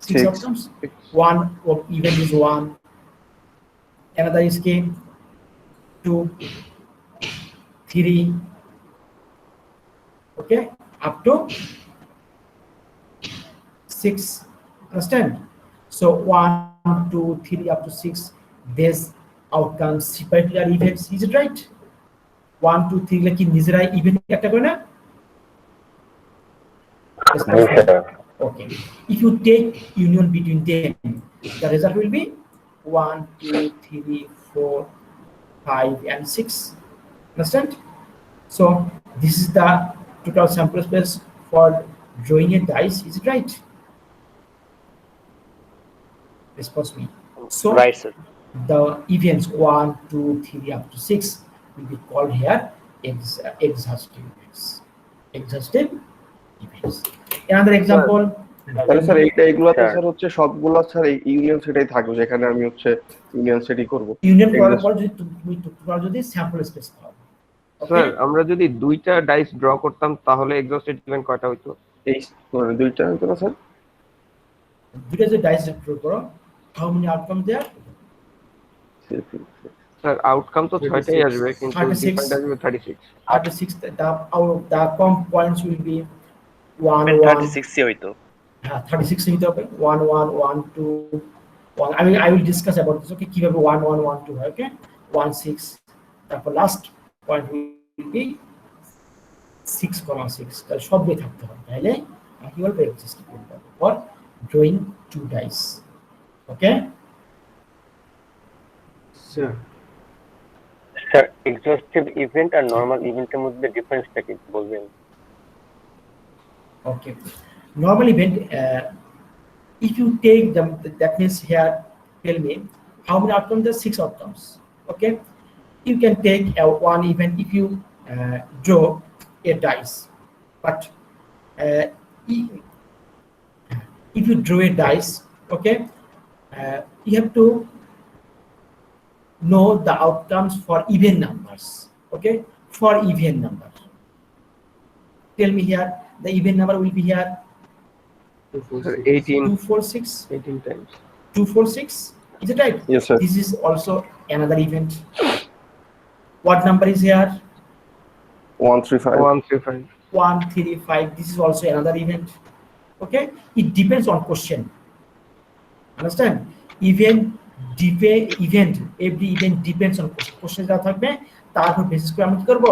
S1: Six outcomes. One of event is one. another is k 2 3, okay, up to 6. Understand? So 1 2 3 up to 6, these outcomes particular events, is it right? 1 2 3 like নিজেরাই event একটা করে না?
S7: জি sir.
S1: Okay, if you take union between them, the result will be 1 2 3 4 5 and 6. Understand? So this is the total sample space for drawing a dice, is it right? Response me. So
S4: Right, sir.
S1: the events 1 2 3 up to 6 will be called here exhaustive events. Exhaustive events. Another example.
S2: তাহলে sir এইগুলাতে
S4: sir.
S2: Sir হচ্ছে সবগুলা sir এই union সেটাই থাকবে যেখানে আমি হচ্ছে union সেটই করব।
S1: ইউনিয়ন করার পর যদি তুমি তোমরা যদি স্যাম্পল স্পেস পাও,
S9: স্যার আমরা যদি দুইটা ডাইস ড্র করতাম তাহলে এক্সহস্টেড ইভেন্ট কয়টা হইতো?
S2: এই দুইটা হতো না স্যার?
S1: দুইটা যে ডাইস ড্র করো, how many outcome there?
S9: Sir outcome তো 6টাই আসবে কিন্তু
S1: 36
S9: ডিফারেন্ট আসবে 36।
S1: 36, the out of the comp points will be 1 1
S4: 36 ই হইতো।
S1: 36 নিতে হবে 1 1 1 2 1. I will discuss about this, okay, কিভাবে 1 1 1 2 হয়, okay, 1 6, তারপর লাস্ট পয়েন্ট will be 6,6, তাহলে সবই থাকতে হবে, তাহলে কি বলবো existing for drawing two dice, okay
S8: sir
S7: sir exhaustive event আর নরমাল ইভেন্টের মধ্যে ডিফারেন্সটা কি বলবেন?
S1: Okay, normal event, if you take them, that means here tell me how many outcomes, there are 6 outcomes, okay. You can take one event if you draw a dice, but if you draw a dice, okay, you have to know the outcomes for even numbers, okay, for even number. Tell me here, the even number will be here
S9: 18
S1: 246
S9: 18 times
S1: 246, is it right?
S2: Yes sir.
S1: This is also another event. What number is here?
S2: 135.
S9: 135.
S1: 135. This is also another event, okay. It depends on question, understand? Event every event depends on question যা থাকবে তার উপর basis করে আমি কি করব,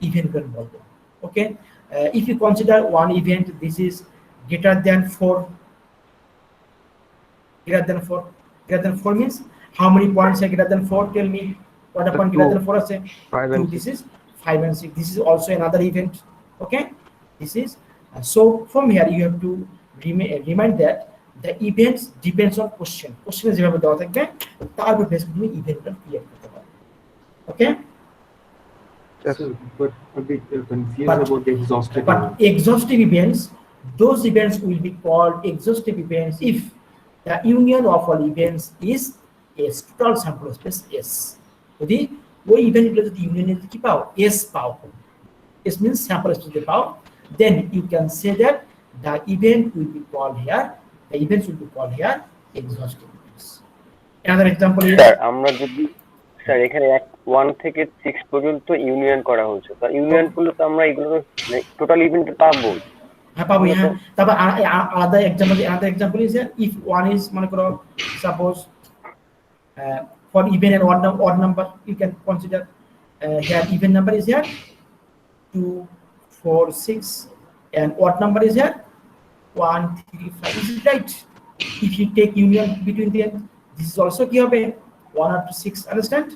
S1: event করে বলবো, okay. If you consider one event, this is greater than 4, greater than 4 means how many points are greater than 4? Tell me what a point greater than 4 আছে?
S9: 5 and 6.
S1: This is 5 and 6. This is also another event, okay. This is so from here you have to remind that the events depends on question যেভাবে দেওয়া থাকবে তার উপর base করে তুমি ইভেন্টটা create করতে পারবে, okay.
S8: Sir, but a bit confused
S1: But-
S8: about the exhaustive
S1: But
S8: event.
S1: exhaustive events, those events will be called exhaustive events if the union of all events is S, total sample space S. যদি ওই ইভেন্টগুলো যদি ইউনিয়নের কি পাও, S পাও, S means sample space পাও, then you can say that the event will be called here, the events will be called here exhaustive events. Another example is
S7: sir আমরা যদি স্যার এখানে 1 থেকে 6 পর্যন্ত ইউনিয়ন করা হয়েছে, তো ইউনিয়ন করলে তো আমরা এগুলো টোটাল ইভেন্ট পাবো।
S1: হ্যাঁ পাবো, হ্যাঁ। তারপর আলাদা example is here, if one is মনে করো suppose for even and odd number you can consider here even number is here 2 4 6 and odd number is here 1 3 5, is it right? If you take union between them, this is also কি হবে 1 up to 6, understand?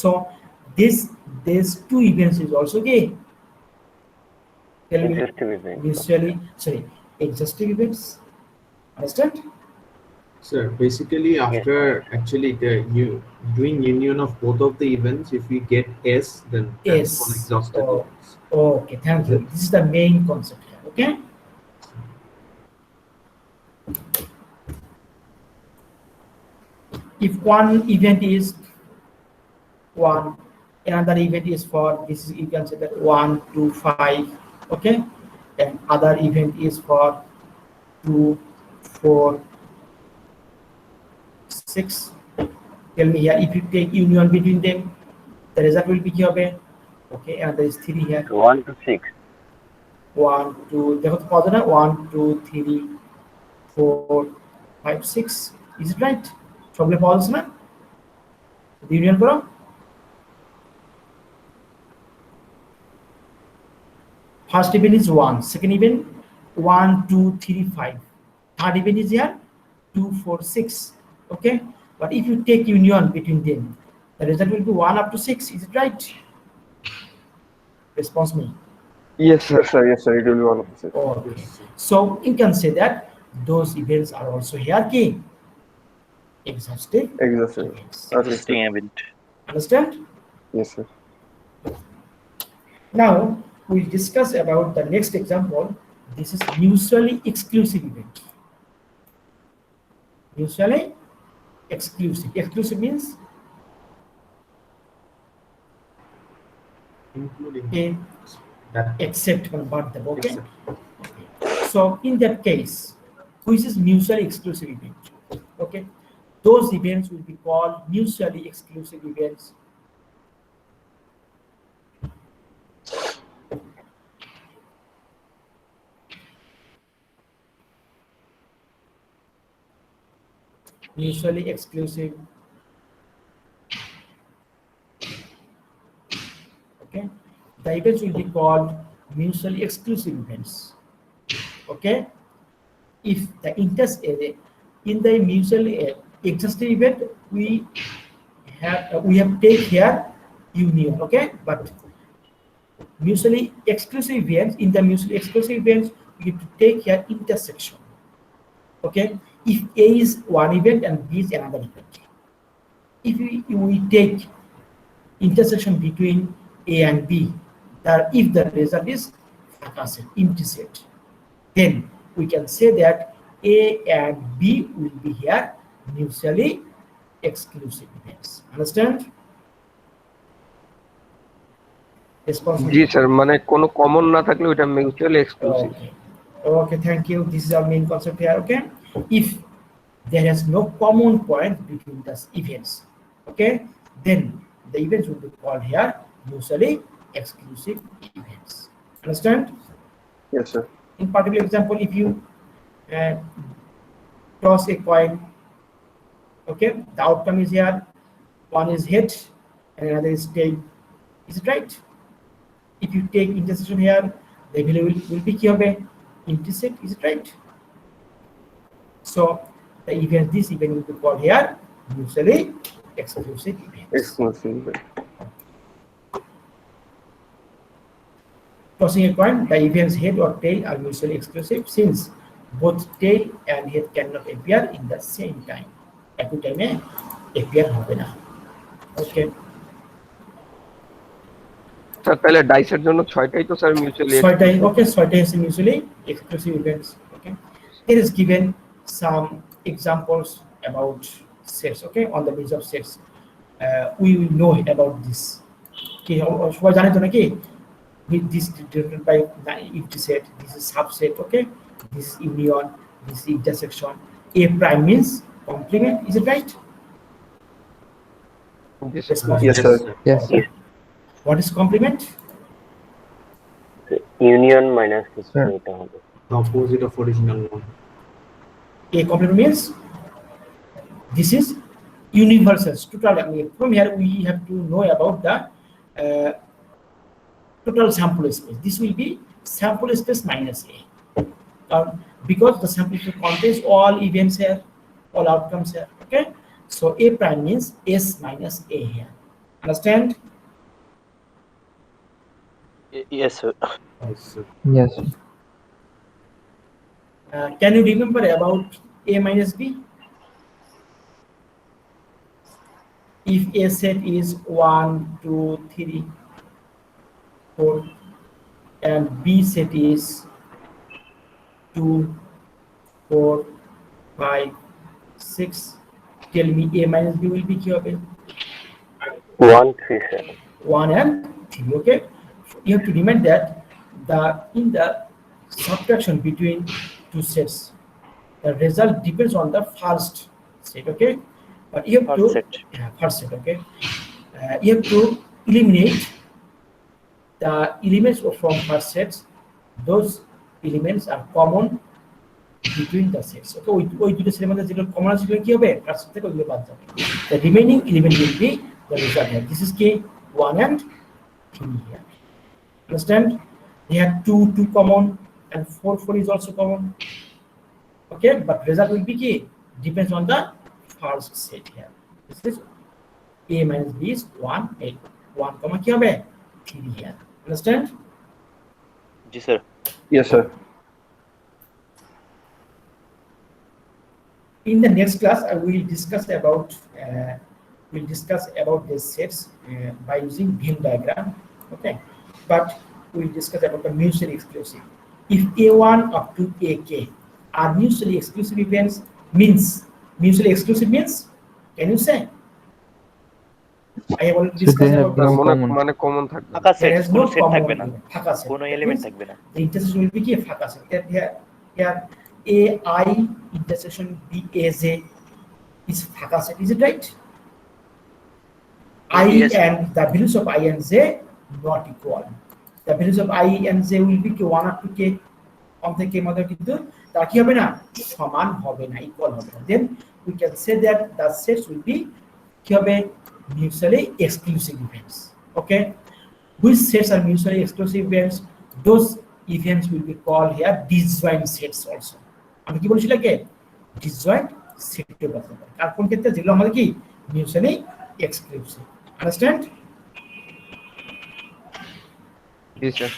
S1: So these two events is also gay. Tell me,
S7: Exhaustive event.
S1: exhaustive events, understand?
S8: Sir, basically after actually doing union of both of the events, if we get S, then that's
S1: Yes.
S8: called exhaustive
S1: Oh.
S8: events.
S1: Okay, thank you. This is the main concept here, okay. If one event is 1, another event is for this is, you can say that 1 2 5, okay, and other event is for 2 4 6, Tell me here, if you take union between them, the result will be কি হবে? Okay, and there is 3 here.
S7: 1 to 6.
S1: 1 2 দেখো তো কত না 1 2 3 4 5 6, is it right? সবগুলো পাওয়া যাচ্ছে না? ইউনিয়ন করো। First event is 1, second event 1 2 3 5, third event is here 2 4 6. Okay, but if you take union between them, the result will be 1 up to 6, is it right? Response me.
S2: Yes, sir. Yes, sir. It will be one of the six.
S1: Okay. So you can say that those events are also here key exhaustive
S2: Exhaustive.
S1: events.
S2: Existing
S4: event.
S1: Understand?
S2: Yes, sir.
S1: Now we'll discuss about the next example. This is mutually exclusive event. Mutually exclusive. Exclusive means
S8: Including
S1: a
S8: that.
S1: except one but the okay?
S8: Except.
S1: Okay. So in that case, which is mutually exclusive event? Okay, those events will be called mutually exclusive events. Mutually exclusive. Okay, the events will be called mutually exclusive events. Okay, if the interest in the mutually exclusive event we have take here union. Okay, but mutually exclusive events, in the mutually exclusive events we have to take here intersection. Okay, if A is one event and B is another event, if we take intersection between A and B, that if the result is empty set, then we can say that A and B will be here mutually exclusive events. Understand? Response?
S9: G sir, মানে কোনো common না থাকলে ওটা mutually exclusive.
S1: Okay. Okay, thank you. This is our main concept here. Okay, if there is no common point between the events, okay, then the events will be called here mutually exclusive events. Understand?
S2: Yes, sir.
S1: In particular example, if you toss a coin, okay, the outcome is here, one is head and another is tail, is it right? If you take intersection here, the value will be কি হবে? Intersect, is it right? So the event, this event will be called here mutually exclusive events.
S2: Exclusive.
S1: Tossing a coin, the events head or tail are mutually exclusive since both tail and head cannot appear in the same time. Every time appear হবে না. Okay.
S9: Sir তাহলে ডাইসের জন্য 6টাই তো sir mutually
S1: ছয়টাই, okay, ছয়টাই is mutually exclusive events. Okay, here is given some examples about sets. Okay, on the basis of sets, we will know about this. Okay, সবাই জানে তো নাকি? With this denoted by empty set, this is subset. Okay, this is union, this is intersection. A prime means complement. Is it right?
S2: Yes, sir.
S3: Yes.
S1: What is complement?
S7: Union minus কিছু
S3: Sir.
S7: এটা হবে।
S8: The opposite of original one.
S1: A complement means this is universal total. I mean, from here we have to know about the total sample space. This will be sample space minus A, because the sample space contains all events here, all outcomes here. Okay, so A prime means S minus A here. Understand?
S4: Yes, sir.
S8: Yes, sir.
S3: Yes.
S1: Can you remember about A minus B? If A set is 1 2 3 4 and B set is 2 4 5 6, tell me A minus B will be কি হবে?
S7: 1 3 7.
S1: 1 and 3. Okay, you have to remember that in the subtraction between two sets, the result depends on the first set. Okay, but you have
S4: First
S1: to
S4: set.
S1: first set, okay. You have to eliminate the elements from first sets. Those elements are common between the sets. Okay, ওই দুটো সেটের মধ্যে যেগুলো common আছে সেগুলো কি হবে first থেকে ওইগুলো বাদ যাবে। The remaining element will be the result here. This is K 1 and 3 here. Understand? They have 2 common and 4 is also common. Okay, but result will be K depends on the first set here. This is A minus B is 1 8 1 comma কি হবে 3 here. Understand?
S4: G sir.
S2: Yes, sir.
S1: In the next class, I will discuss about these sets by using Venn diagram. Okay, but we'll discuss about the mutually exclusive. If A1 up to AK are mutually exclusive events, means mutually exclusive means, can you say? I have already
S3: So they
S1: discussed
S3: have
S1: about
S3: no
S1: this.
S3: common.
S2: মানে common থাকবে না।
S4: ফাঁকা
S1: There
S4: set,
S1: is
S4: কোনো
S1: no
S4: set
S1: common
S4: থাকবে না,
S1: element, ফাঁকা set.
S4: কোনো
S1: That
S4: element
S1: means
S4: থাকবে না।
S1: the intersection will be কি ফাঁকা set. Here AI intersection BAJ is ফাঁকা set. Is it right? I
S6: Yes.
S1: and the values of I and J not equal. The values of I and J will be 1 up to K on the K mother কিন্তু তা কি হবে না সমান হবে না equal হবে না। Then we can say that the sets will be কি হবে mutually exclusive events. Okay, which sets are mutually exclusive events? Those events will be called here disjoint sets also. আমি কি বলছিলাম কি disjoint set কে বলতে পারি আর কোন ক্ষেত্রে যেগুলো আমাদের কি mutually exclusive. Understand?
S9: G sir.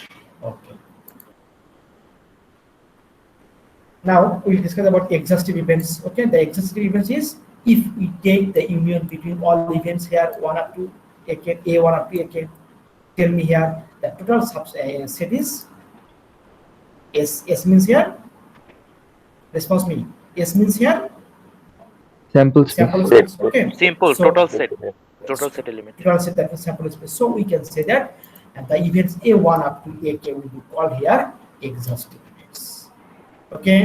S1: Okay. Now we'll discuss about exhaustive events. Okay, the exhaustive events is if we take the union between all events here 1 up to AK, A1 up to AK. Tell me here the total set is S. S means here. Response me. S means here.
S3: Sample space.
S1: Sample space. Okay.
S4: Simple
S1: So-
S4: total set element.
S1: Total set that is sample space. So we can say that and the events A1 up to AK will be called here exhaustive events. Okay.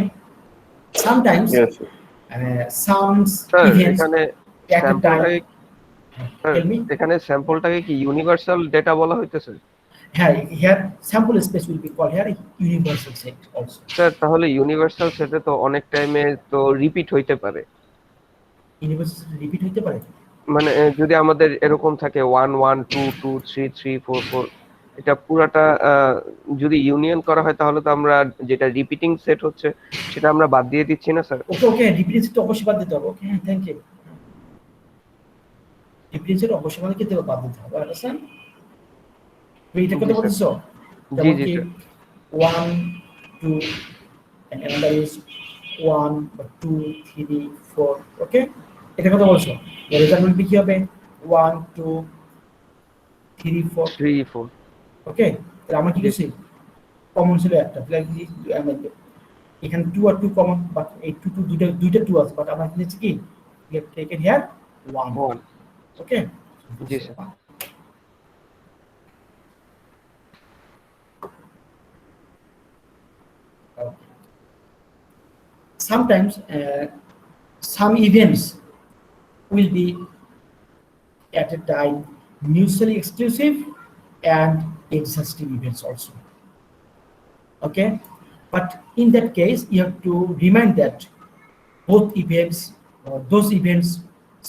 S1: Sometimes
S2: Yes, sir.
S1: some
S2: sir
S1: events
S2: এখানে
S1: at a
S2: স্যাম্পলটাকে
S1: time. Tell me.
S2: এখানে স্যাম্পলটাকে কি universal data বলা হইতেছে?
S1: Here sample space will be called here universal set also.
S2: Sir তাহলে universal সেটে তো অনেক টাইমে তো রিপিট হইতে পারে।
S1: Universal set repeat হইতে পারে।
S2: মানে যদি আমাদের এরকম থাকে 1 1 2 2 3 3 4 4 এটা পুরাটা যদি ইউনিয়ন করা হয় তাহলে তো আমরা যেটা রিপিটিং সেট হচ্ছে সেটা আমরা বাদ দিয়ে দিচ্ছি না স্যার?
S1: ওকে রিপিট সেট অবশ্যই বাদ দিতে হবে। Okay thank you. Repeat set অবশ্যই আমাদের কি বাদ দিতে হবে। আন্ডারস্ট্যান্ড? এইটা কত বলছো?
S2: জি জি স্যার।
S1: 1 2 and another is 1 2 3 4. ওকে এটা কত বলছো? এর রেজাল্ট will be কি হবে 1 2 3 4.
S2: 3 4
S1: ওকে তাহলে আমরা কি করছি কমন ছিল একটা এখানে 2 আর 2 কমন বাট এই 2 2 দুইটা 2 আছে বাট আমরা নিয়েছি কি we have taken here 1. Okay
S2: G sir.
S1: Sometimes some events will be at a time mutually exclusive and exhaustive events also. Okay, but in that case you have to remind that both events those events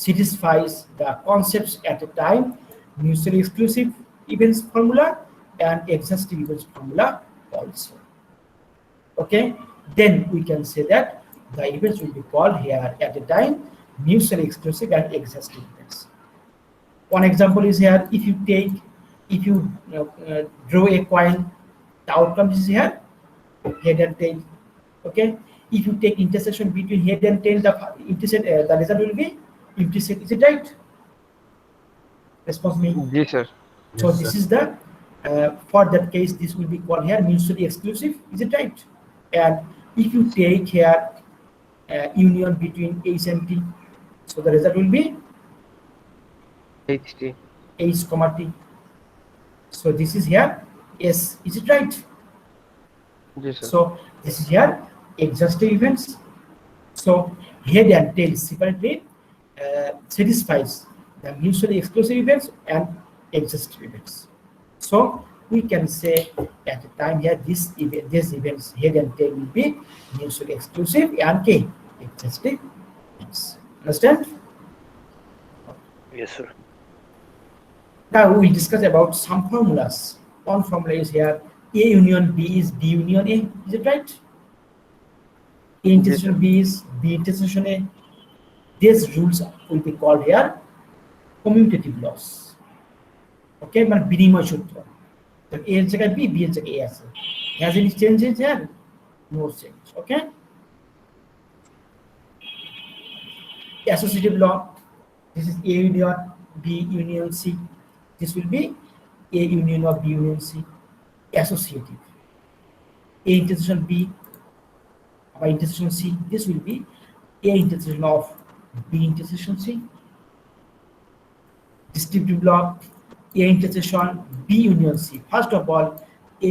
S1: satisfies the concepts at a time mutually exclusive events formula and exhaustive events formula also. Okay, then we can say that the events will be called here at a time mutually exclusive and exhaustive events. One example is here if you draw a coin, the outcome is here head and tail. Okay, if you take intersection between head and tail, the result will be intercept. Is it right? Response me.
S2: G sir.
S1: So this is the for that case this will be called here mutually exclusive. Is it right? And if you take here union between H and T, so the result will be
S2: HT
S1: H comma T. So this is here S. Is it right?
S2: G sir.
S1: So this is here exhaustive events. So head and tail separately satisfies the mutually exclusive events and exhaustive events. So we can say at the time here these events head and tail will be mutually exclusive and exhaustive events. Understand?
S4: Yes, sir.
S1: Now we will discuss about some formulas. One formula is here: A union B is B union A. Is it right? A intersection B is B intersection A. These rules will be called here commutative laws. Okay, মানে বিনিময় সূত্র। So A এর জায়গায় B, B এর জায়গায় A আছে। Has any changes here? No change. Okay. Associative law. This is A union B union C. This will be A union of B union C. Associative. A intersection B by intersection C. This will be A intersection of B intersection C. Distributive law. A intersection B union C. First of all,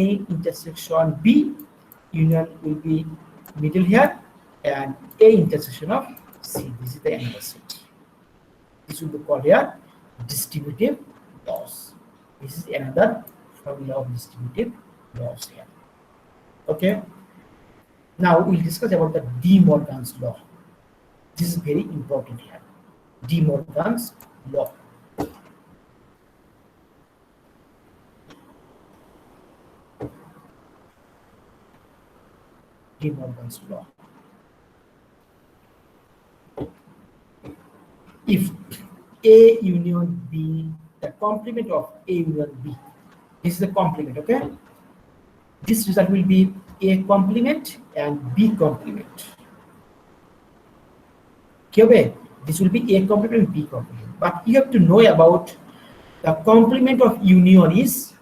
S1: A intersection B union will be middle here, and A intersection of C. This is the angle set. This will be called here distributive laws. This is another formula of distributive laws here. Okay. Now we'll discuss about the De Morgan's law. This is very important here. De Morgan's law. De Morgan's law. If A union B, the complement of A union B, this is the complement, okay? This result will be A complement and B complement. Okay, this will be A complement and B complement. But you have to know about the complement of union is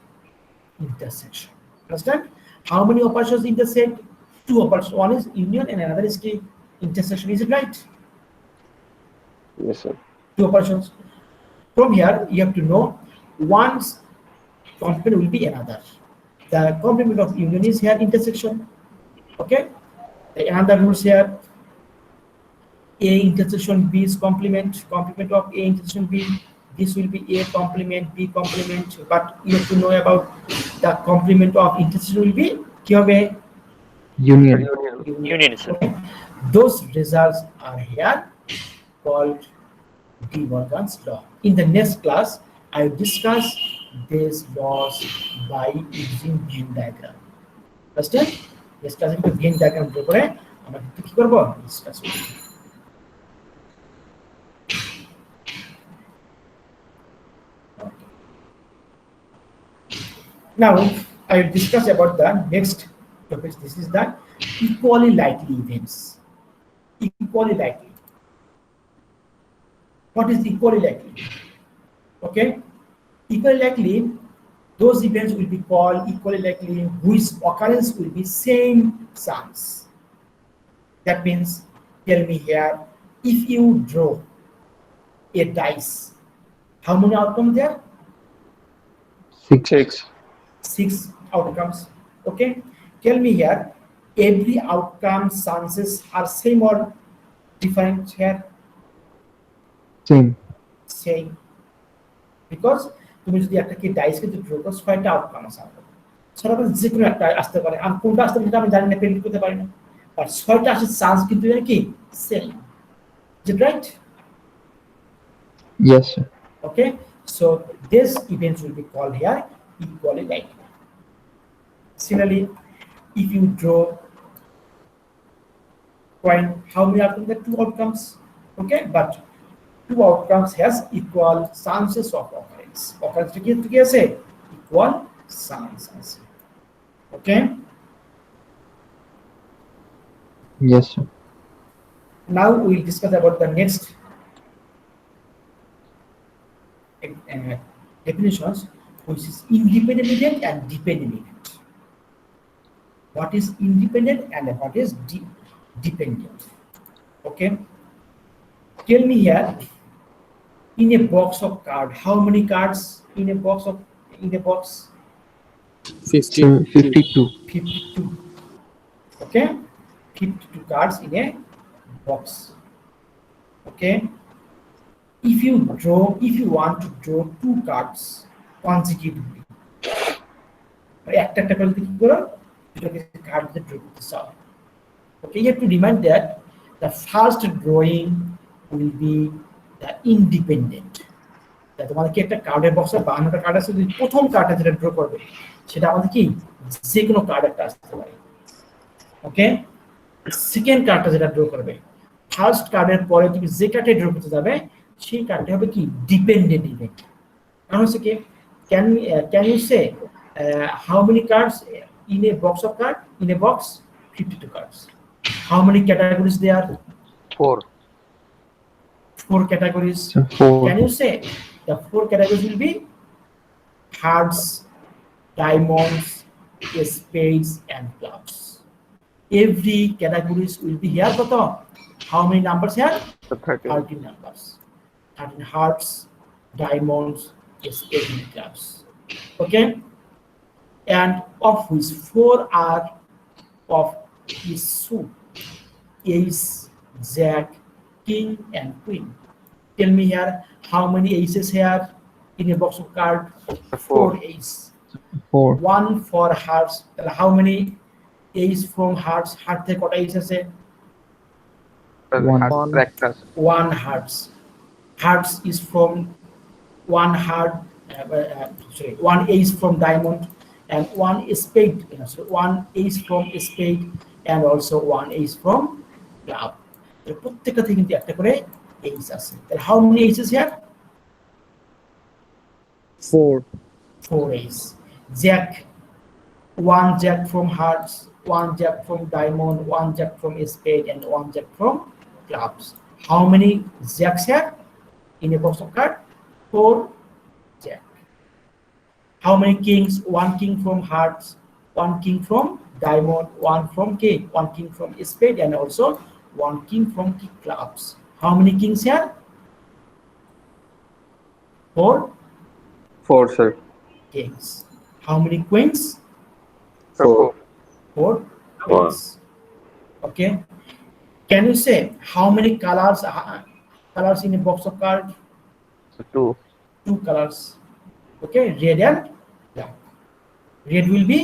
S1: intersection. Understand? How many operations intersect? Two operations. One is union and another is the intersection. Is it right?
S2: Yes, sir.
S1: Two operations. From here, you have to know one's complement will be another. The complement of union is here intersection. Okay. The another rules here. A intersection B is complement. Complement of A intersection B. This will be A complement B complement. But you have to know about the complement of intersection will be
S3: Union.
S4: Union, sir.
S1: Okay. Those results are here called De Morgan's law. In the next class, I will discuss these laws by using Venn diagram. Understand? Next class we Venn diagram করে আমরা কি করব? Discuss করব। Now I will discuss about the next topic. This is the equally likely events. Equally likely. What is equally likely? Okay, equally likely, those events will be called equally likely whose occurrence will be same chance. That means, tell me here, if you draw a dice, how many outcomes there? Six outcomes. Okay, tell me here, every outcome chances are same or different here? Same. Because তুমি যদি একটা কি dice কে draw করো ছয়টা outcome আছে আমাদের ছয়টা যে কোনো একটা আসতে পারে আর কোনটা আসতে পারে আমি জানি না প্রেডিক্ট করতে পারি না বাট ছয়টা আসার চান্স কিন্তু এর কি same is it right
S3: Yes, sir.
S1: Okay, so this events will be called here equally likely. Similarly, if you draw coin, how many outcomes? There are two outcomes. Okay, but two outcomes has equal chances of occurrence. Occurrence to say equal chances. Okay.
S3: Yes, sir.
S1: Now we will discuss about the next definitions, which is independent event and dependent event. What is independent and what is dependent? Okay. Tell me here, in a box of cards, how many cards in a box?
S3: 52.
S1: 52. Okay, 52 cards in a box. Okay, if you want to draw two cards consecutively, একটা একটা করে কি করো দুটোকে card দিয়ে draw করতে চাও। Okay, you have to remind that the first drawing will be the independent. তোমাদের কি একটা কার্ডের বক্সে 52টা কার্ড আছে, যদি প্রথম কার্ডটা যেটা ড্র করবে সেটা আমাদের কি যে কোনো কার্ড একটা আসতে পারে। ওকে, সেকেন্ড কার্ডটা যেটা ড্র করবে, ফার্স্ট কার্ডের পরে তুমি যে কার্ডে ড্র করতে যাবে সেই কার্ডটা হবে কি ডিপেন্ডেন্ট ইভেন্ট। কারণ হচ্ছে কি can you say how many cards in a box of card, in a box 52 cards. How many categories there are?
S2: 4.
S1: 4 categories.
S3: So 4.
S1: Can you say the 4 categories will be hearts, diamonds, spades, and clubs? Every categories will be here. But how many numbers here? 13 numbers. 13 hearts, diamonds, spades, and clubs. Okay, and of which 4 are of is suit: ace, jack, king, and queen. Tell me here how many aces here in a box of card? 4 ace.
S3: 4.
S1: 1 for hearts. How many ace from hearts? Heart থেকে কটা ace আছে? 1 hearts. Hearts is from 1 heart. Sorry, 1 ace from diamond, and 1 spade. So 1 ace from spade, and also 1 ace from club. প্রত্যেকটা থেকে কিন্তু একটা করে ace আছে। তাহলে how many aces here?
S5: 4.
S1: 4 ace. Jack, 1 jack from hearts, 1 jack from diamond, 1 jack from spade, and 1 jack from clubs. How many jacks here in a box of card? 4 jack. How many kings? 1 king from hearts, 1 king from diamond, 1 from king, 1 king from spade, and also 1 king from clubs. How many kings here? 4
S9: sir.
S1: kings. How many queens?
S9: 4.
S1: 4 queens. Okay, can you say how many colors in a box of cards?
S2: 2.
S1: 2 colors. Okay, red and black. Red will be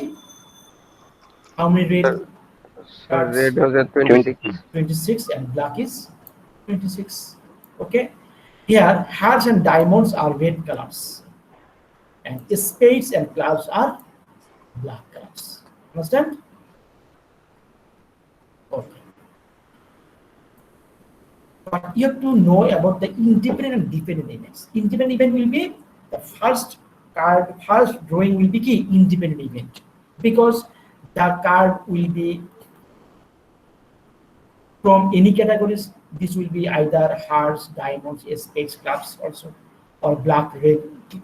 S1: how many red cards?
S2: Red was at 26.
S1: 26, and black is 26. Okay, here hearts and diamonds are red colors, and spades and clubs are black colors. Understand? Okay, but you have to know about the independent and dependent events. Independent event will be the first drawing will be key independent event, because the card will be from any categories. This will be either hearts, diamonds, spades, clubs also, or black, red,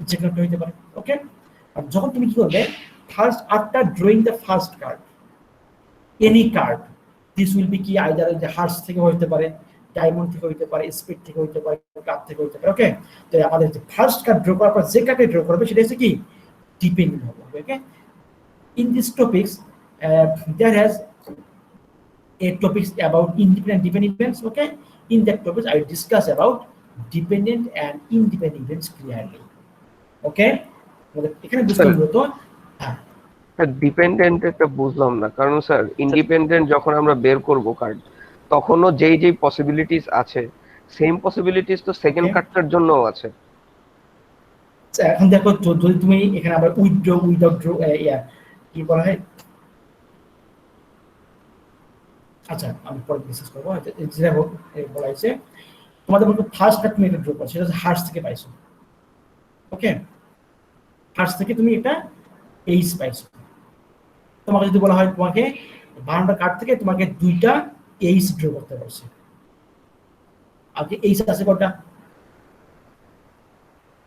S1: যে কোনো হতে পারে। ওকে, আর যখন তুমি কি করবে, first after drawing the first card, any card, this will be কি either যে হার্টস থেকে হতে পারে, ডায়মন্ড থেকে হতে পারে, স্পিড থেকে হতে পারে, ক্লাব থেকে হতে পারে। ওকে, তো আমাদের যে ফার্স্ট কার্ড ড্র করার পর যে কার্ডে ড্র করবে সেটা হচ্ছে কি ডিপেন্ডেন্ট হবে। ওকে, in these topics there has a topics about independent and dependent events. Okay, in that topics I discuss about dependent and independent events clearly. Okay, এখানে বুঝতে হবে তো।
S2: ডিপেন্ডেন্ট এটা বুঝলাম না, কারণ স্যার ইন্ডিপেন্ডেন্ট যখন আমরা বের করব কার্ড, তখনও যেই পসিবিলিটিস আছে সেম পসিবিলিটিস তো সেকেন্ড কার্ডটার জন্যও আছে।
S1: এখন দেখো, যদি তুমি এখানে আবার উইথড্র উইদাউট ড্র কি বলা হয়, আচ্ছা আমি পরে ডিসকাস করবো। যেটা বলা হয়েছে তোমাদের মধ্যে ফার্স্ট কার্ড তুমি এটা ড্র করো, সেটা হচ্ছে হার্টস থেকে পাইছো। ওকে, হার্টস থেকে তুমি এটা এইস পাইছো। তোমাকে যদি বলা হয় তোমাকে 12টা কার্ড থেকে তোমাকে 2টা এইস ড্র করতে বলছে, আর কি এইস আছে কয়টা?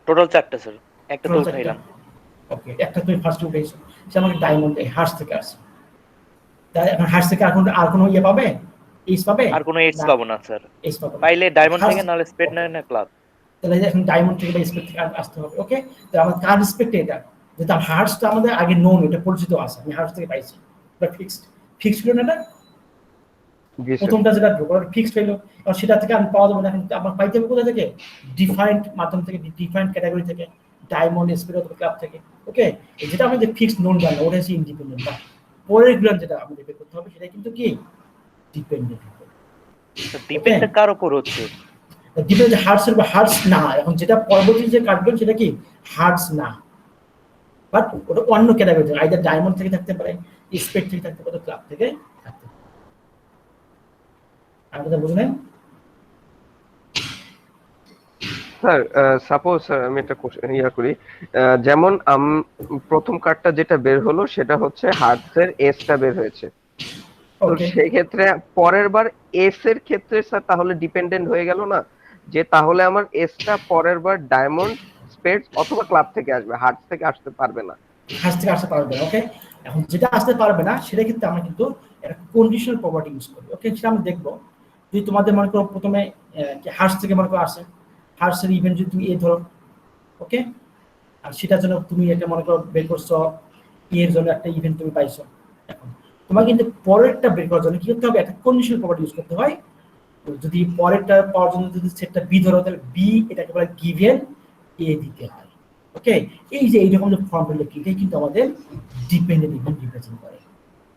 S4: টোটাল 4টা স্যার, একটা তো উঠাইলাম।
S1: ওকে, একটা তুমি ফার্স্ট উঠাইছো, সে আমাকে ডায়মন্ড হার্টস থেকে আসে। তাই এখন হার্টস থেকে আর কোনো ইয়ে পাবে, এইস পাবে?
S4: আর কোনো এইস পাবো না স্যার,
S1: এইস পাবো
S4: পাইলে ডায়মন্ড থেকে নালে স্পেড না ক্লাব।
S1: তাহলে এখন ডায়মন্ড থেকে বা স্পেড থেকে আসতে হবে। ওকে, তো আমার কার্ড স্পেক্ট এটা, যেটা হার্টসটা আমাদের আগে নোন, এটা পরিচিত আছে, আমি হার্টস থেকে পাইছি, এটা ফিক্সড ছিল না এটা।
S2: জি স্যার
S1: প্রথমটা যেটা ফিক্সড হইলো, আর সেটা থেকে আমি পাওয়া যাবে না, কিন্তু আমার পাইতে হবে কোথা থেকে? ডিফাইন্ড মাধ্যম থেকে, ডিফাইন্ড ক্যাটাগরি থেকে, ডায়মন্ড স্পিরিট ক্লাব থেকে। ওকে, যেটা আমাদের ফিক্সড নোন জানা ওটা হচ্ছে ইন্ডিপেন্ডেন্ট, বা পরের গ্রাম যেটা আমাদের বের করতে হবে সেটা কিন্তু কি ডিপেন্ডেন্ট।
S4: ডিপেন্ডটা কার উপর হচ্ছে?
S1: ডিপেন্ড হার্টস বা হার্টস না, এখন যেটা পরবর্তী যে কাটবেন সেটা কি হার্টস না, বাট ওটা অন্য ক্যাটাগরি থেকে, আইদার ডায়মন্ড থেকে থাকতে পারে, স্পেড থেকে থাকতে পারে, ক্লাব থেকে থাকতে পারে। আর কথা বুঝলেন?
S2: স্যার সাপোজ স্যার আমি একটা ইয়া করি, যেমন প্রথম কার্ডটা যেটা বের হলো সেটা হচ্ছে হার্টসের এসটা বের হয়েছে, তো
S1: ওকে,
S2: সেই ক্ষেত্রে পরের বার এস এর ক্ষেত্রে স্যার তাহলে ডিপেন্ডেন্ট হয়ে গেল না, যে তাহলে আমার এসটা পরের বার ডায়মন্ড, স্পেডস অথবা ক্লাব থেকে আসবে, হার্টস থেকে আসতে পারবে না।
S1: হার্টস থেকে আসতে পারবে না। ওকে, এখন যেটা আসতে পারবে না সেটা কিন্তু আমরা কিন্তু একটা কন্ডিশনাল প্রপার্টি ইউজ করি। ওকে, সেটা আমরা দেখবো। যদি তোমাদের মনে করো প্রথমে হার্টস থেকে মনে করো আসে, হার্টসের ইভেন্ট যদি তুমি এ ধরো, ওকে, আর সেটার জন্য তুমি একটা মনে করো বের করছো, এর জন্য একটা ইভেন্ট তুমি পাইছো। এখন তোমার কিন্তু পরেরটা বের করার জন্য কি করতে হবে? একটা কন্ডিশনাল প্রপার্টি ইউজ করতে হয়। তো যদি পরেরটা পাওয়ার জন্য যদি সেটটা বি ধরো, তাহলে বি এটাকে বলে গিভেন এ দিতে হয়। ওকে, এই যে এইরকম যে ফর্মুলা কি, এটাই কিন্তু আমাদের ডিপেন্ডেন্ট ইভেন্ট রিপ্রেজেন্ট করে।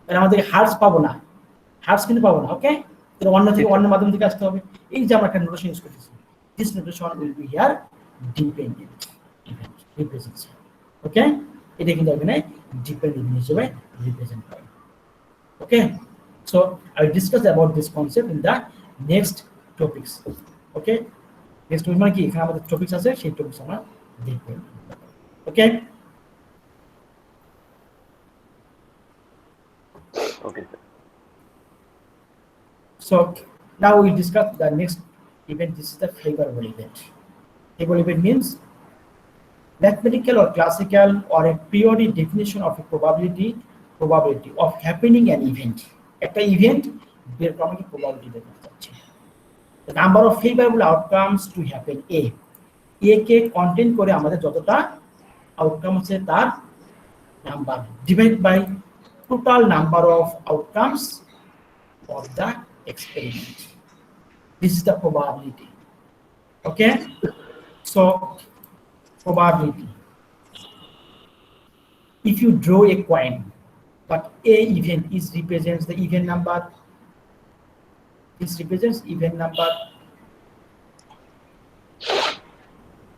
S1: তাহলে আমাদের হার্টস পাবো না, হার্টস কিন্তু পাবো না। ওকে, তাহলে অন্য থেকে অন্য মাধ্যম থেকে আসতে হবে। এই যে আমরা একটা নোটেশন ইউজ করতেছি, this notation will be here dependent event represents. Okay, এটা কিন্তু এখানে ডিপেন্ডেন্ট ইভেন্ট হিসেবে রিপ্রেজেন্ট করে। Okay, so I will discuss about this concept in the next topics. Okay, next topic মানে কি, এখানে আমাদের টপিকস আছে, সেই টপিকস আমরা দেখব। Okay,
S7: okay sir.
S1: so now we discuss the next event. This is the favorable event. Favorable event means mathematical or classical or a priori definition of a probability of happening an event. একটা event বের করা কি probability বের করতে চাচ্ছি। The number of favorable outcomes to happen A. A কে content করে আমাদের যতটা আউটকাম আছে তার number divide by total number of outcomes of the experiment. This is the probability. Okay, so probability. If you draw a coin, but A event is represents the even number, this represents even number.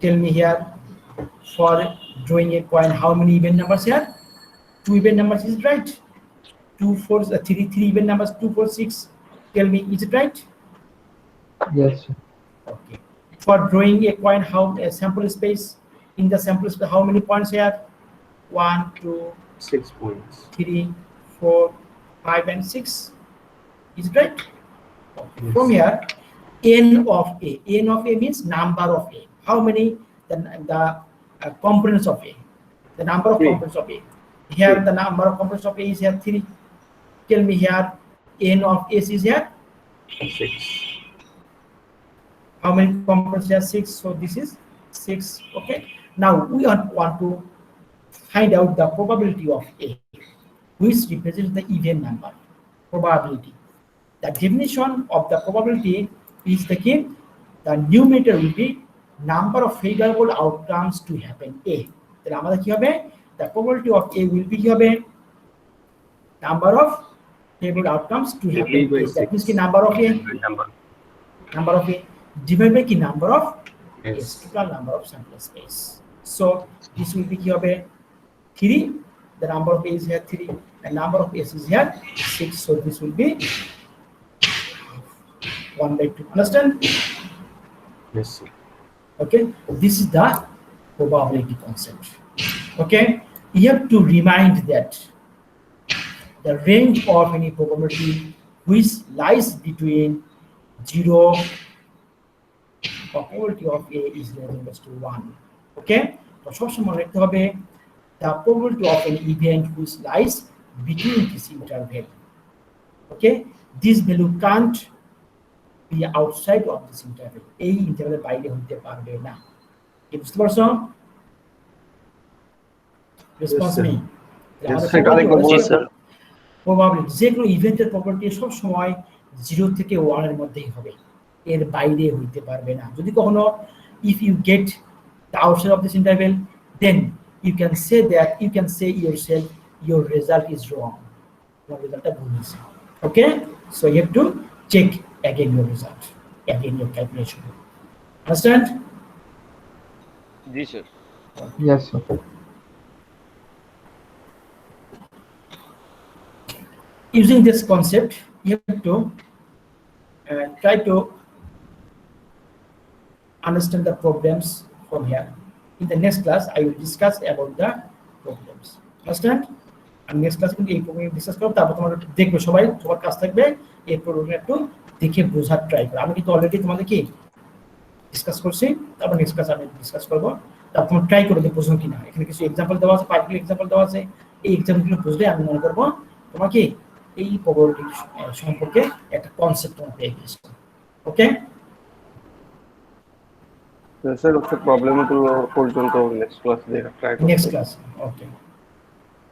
S1: Tell me here, for drawing a coin, how many even numbers here? 2 even numbers, is it right? 2, 4, 3 even numbers, 2, 4, 6. Tell me, is it right?
S3: Yes, sir.
S1: Okay. For drawing a coin, how a sample space, in the sample space, how many points here? 1, 2,
S8: 6 points.
S1: 3, 4, 5, and 6. Is it right? Okay.
S8: Yes.
S1: From here, n of A. N of A means number of A. How many? The components of A. The number of
S8: 3.
S1: components of A. Here,
S8: 3.
S1: the number of components of A is here 3. Tell me here, n of S is here
S8: 6.
S1: how many components here? 6. So this is 6. Okay, now we want to find out the probability of A, which represents the even number. Probability, the definition of the probability is the key. The numerator will be number of favorable outcomes to happen A. তাহলে আমাদের কি হবে? The probability of A will be কি হবে? Number of favorable outcomes to happen A. That means কি number of A, number of A divided by কি number of S, total number of sample space. So this will be কি হবে? 3. The number of A is here 3, and number of S is here 6. So this will be 1/2. Understand?
S8: Yes, sir.
S1: Okay, this is the probability concept. Okay, you have to remind that the range of any probability which lies between 0, probability of A is less than equals to 1. Okay, তো সবসময় মনে রাখতে হবে the probability of an event which lies between this interval. Okay, this value can't be outside of this interval. এই ইন্টারভ্যালের বাইরে হতে পারবে না। কি বুঝতে পারছো? Response
S8: sir.
S1: নেই।
S8: Yes,
S2: sir.
S1: প্রবাবিলিটি যে কোনো ইভেন্টের প্রপার্টি সব সময় 0 থেকে 1 এর মধ্যেই হবে, এর বাইরে হইতে পারবে না। যদি কখনো if you get the outside of this interval, then you can say that you can say yourself your result is wrong, your result is wrong. Okay, so you have to check again your result, again your calculation. Understand?
S2: G sir.
S3: Yes, sir.
S1: Using this concept, you have to try to understand the problems from here. In the next class, I will discuss about the problems. Understand? আমি next ক্লাসে কিন্তু এই problem discuss করব, তারপর তোমরা দেখবে সবাই, তোমার কাজ থাকবে এই প্রবলেমটা একটু দেখে বোঝার ট্রাই করো। আমি কিন্তু অলরেডি তোমাদের কি ডিসকাস করছি, তারপর নেক্সট ক্লাসে আমি ডিসকাস করবো, তারপর তোমরা ট্রাই করো যে বুঝো কিনা। এখানে কিছু এক্সাম্পল দেওয়া আছে, পার্টিকুলার এক্সাম্পল দেওয়া আছে, এই এক্সাম্পলগুলো বুঝলে আমি মনে করবো তোমার কি এই প্রবলেমটি সম্পর্কে একটা কনসেপ্ট তোমার পেয়ে গেছে। ওকে,
S2: স্যার হচ্ছে প্রবলেমগুলো পর্যন্ত নেক্সট ক্লাসে দেখা ট্রাই করব।
S1: নেক্সট ক্লাস, ওকে।